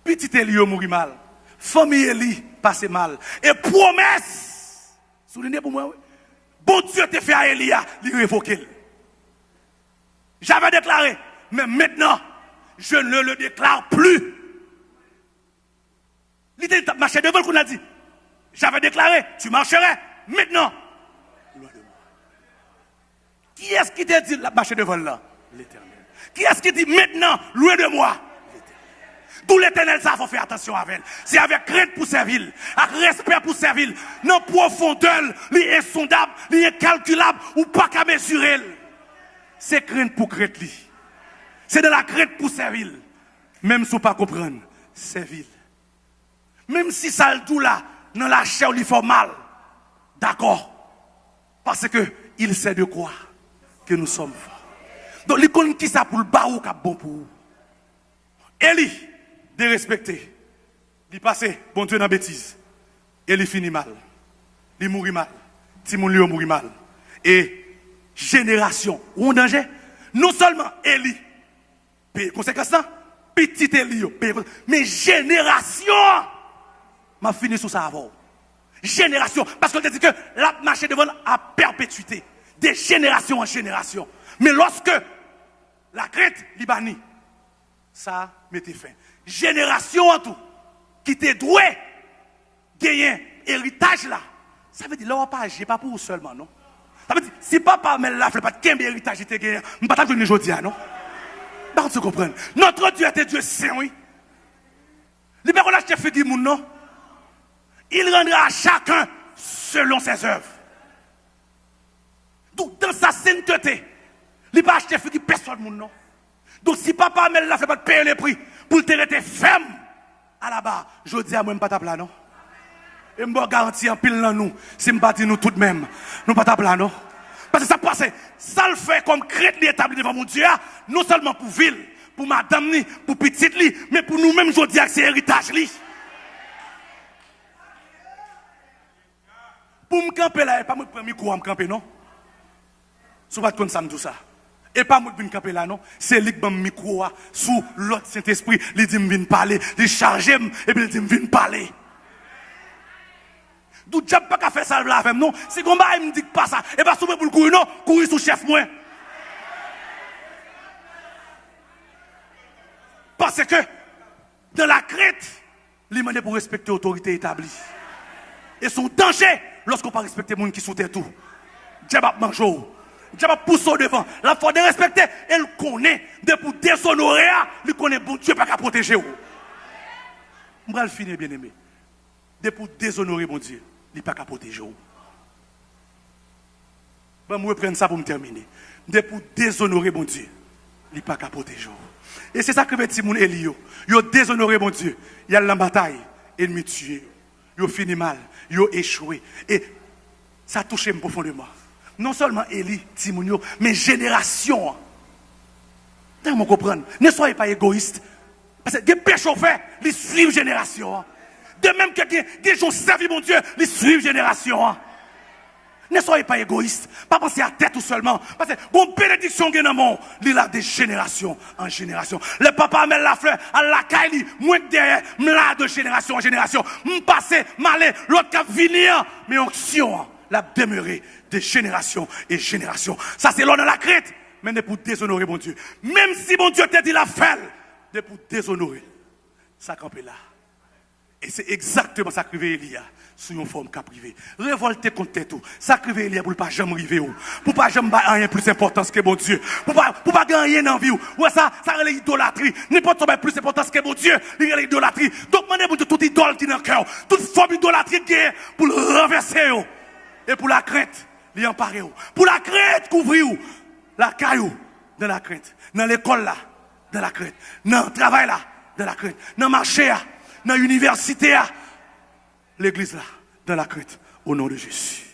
Petit Élie mourit mal. Famille Élie passe mal. Et promesse, soulignez pour moi, oui. Bon Dieu te fait à Élia, il révoque. J'avais déclaré, mais maintenant, je ne le déclare plus. L'idée de marcher devant qu'on a dit. J'avais déclaré, tu marcherais. Maintenant, loin de moi. Qui est-ce qui t'a dit la marcher devant là? L'Éternel. Qui est-ce qui dit maintenant, loin de moi? L'Éternel. D'où l'Éternel, ça faut faire attention avec elle. C'est avec crainte pour servir, avec respect pour servir. Non profondeur, l'insondable, l'incalculable, ou pas qu'à mesurer. C'est crainte pour crainte. C'est de la crainte pour servir. Même si vous ne pas comprendre, servir. Même si ça le tout là, dans la chair, il fait mal. D'accord. Parce que il sait de quoi que nous sommes forts. Donc, il connaît qui ça pour le bas ou qui bon pour vous. Élie, de respecter. Il passe, bon Dieu, dans la bêtise. Et il finit mal. Il mourit mal. Timon lui mourit mal. Et génération, ou en danger, non seulement Élie, paye conséquence, petit Élie, mais génération, m'a fini sous ça avant. Génération. Parce qu'on dit que la marche devant à perpétuité. De génération en génération. Mais lorsque la crainte libanie, ça mettait fin. Génération en tout, qui t'est doué, gagner héritage là. Ça veut dire, là, on pas agir, pas pour vous seulement, non? Ça veut dire, si papa met la fleur, pas de qu'un héritage, il t'est gagné, je ne vais pas te dire aujourd'hui, non? Par contre, tu comprends. Notre Dieu était Dieu saint, oui. Il ne peut pas lâcher fait du monde, non? Il rendra à chacun selon ses œuvres. Tout dans sa sainteté. Il n'a pas acheté qui personne moun non. Donc si papa Amel l'a fait pas payer les prix pour te rester ferme à la barre, je dis à moi pas ta plan non. Et me garantir en pile dans nous, si me bâti nous tout de même, nous pas ta plan non. Parce que ça passe, ça le fait comme chrétien établi devant mon Dieu, non seulement pour ville, pour madame ni, pour petite li, mais pour nous-mêmes je dis que c'est héritage li. Pour me camper là, et pas me prendre micro à me camper non. Si vous ne pouvez pas tout ça. Et pas moi qui viens camper là, non. C'est lui qui m'a micro sous l'autre Saint-Esprit. Il dit, je viens parler. Il charge, et puis il dit, je viens parler. D'où diable pas qu'à faire ça là avec non. Si on va me dit pas ça, et pas souvent pour le courir, non. Courir sous chef moi. Parce que, dans la crête, il demande pour respecter l'autorité établie. Et son danger, lorsqu'on ne pas respecter les gens qui sont tout. Diable a mangé. Diable pousse au devant. La foi de respecter, elle connaît. De pour déshonorer, elle connaît bon Dieu pas qu'à protéger. Je vais le finir, bien aimé. De pour déshonorer mon Dieu, il pas qu'à protéger. Je vais reprendre ça pour me terminer. De pour déshonorer mon Dieu, il pas qu'à protéger. Et c'est ça que veut dire mon Elio. Il a déshonoré mon Dieu. Il y a la bataille, ennemi tué. Il a fini mal, il a échoué. Et ça a touché profondément. Non seulement Élie, Timounio, mais génération. Vous comprenez? Ne soyez pas égoïste. Parce que les pécheurs fait, ils suivent génération. De même que les gens servent mon Dieu, ils suivent génération. Ne soyez pas égoïste. Pas penser à tête tout seulement. Parce que une bénédiction qui est dans le monde, il a de génération en génération. Le papa met la fleur à la caille, moi derrière, m'la de génération en génération. M'passe, m'aller, l'autre cap venir, mais onction, la demeurer de génération et génération. Ça c'est l'on dans la crête, mais ne pour déshonorer mon Dieu. Même si mon Dieu te dit la faire, ne pour déshonorer. Ça campé là. Et c'est exactement ça que Elia sur une forme qu'a privé. Révolter contre tout. Ça que Elia pour ne pas jamais arriver. Pour pas jamais rien plus important que mon Dieu. Pour pas gagner dans la vie. Ouais, ça relève l'idolâtrie. N'importe quoi plus important que mon Dieu. Il relève l'idolâtrie. Donc, demandez pour toute idole qui est dans le cœur. Toute forme d'idolâtrie qui est pour le renverser. Et pour la crainte, l'y emparer. Pour la crainte, couvrir. La caillou, dans la crainte. Dans l'école là, dans la crainte. Dans le travail là, dans la crainte. Dans le marché là, dans l'université là. L'église là, dans la crainte, au nom de Jésus.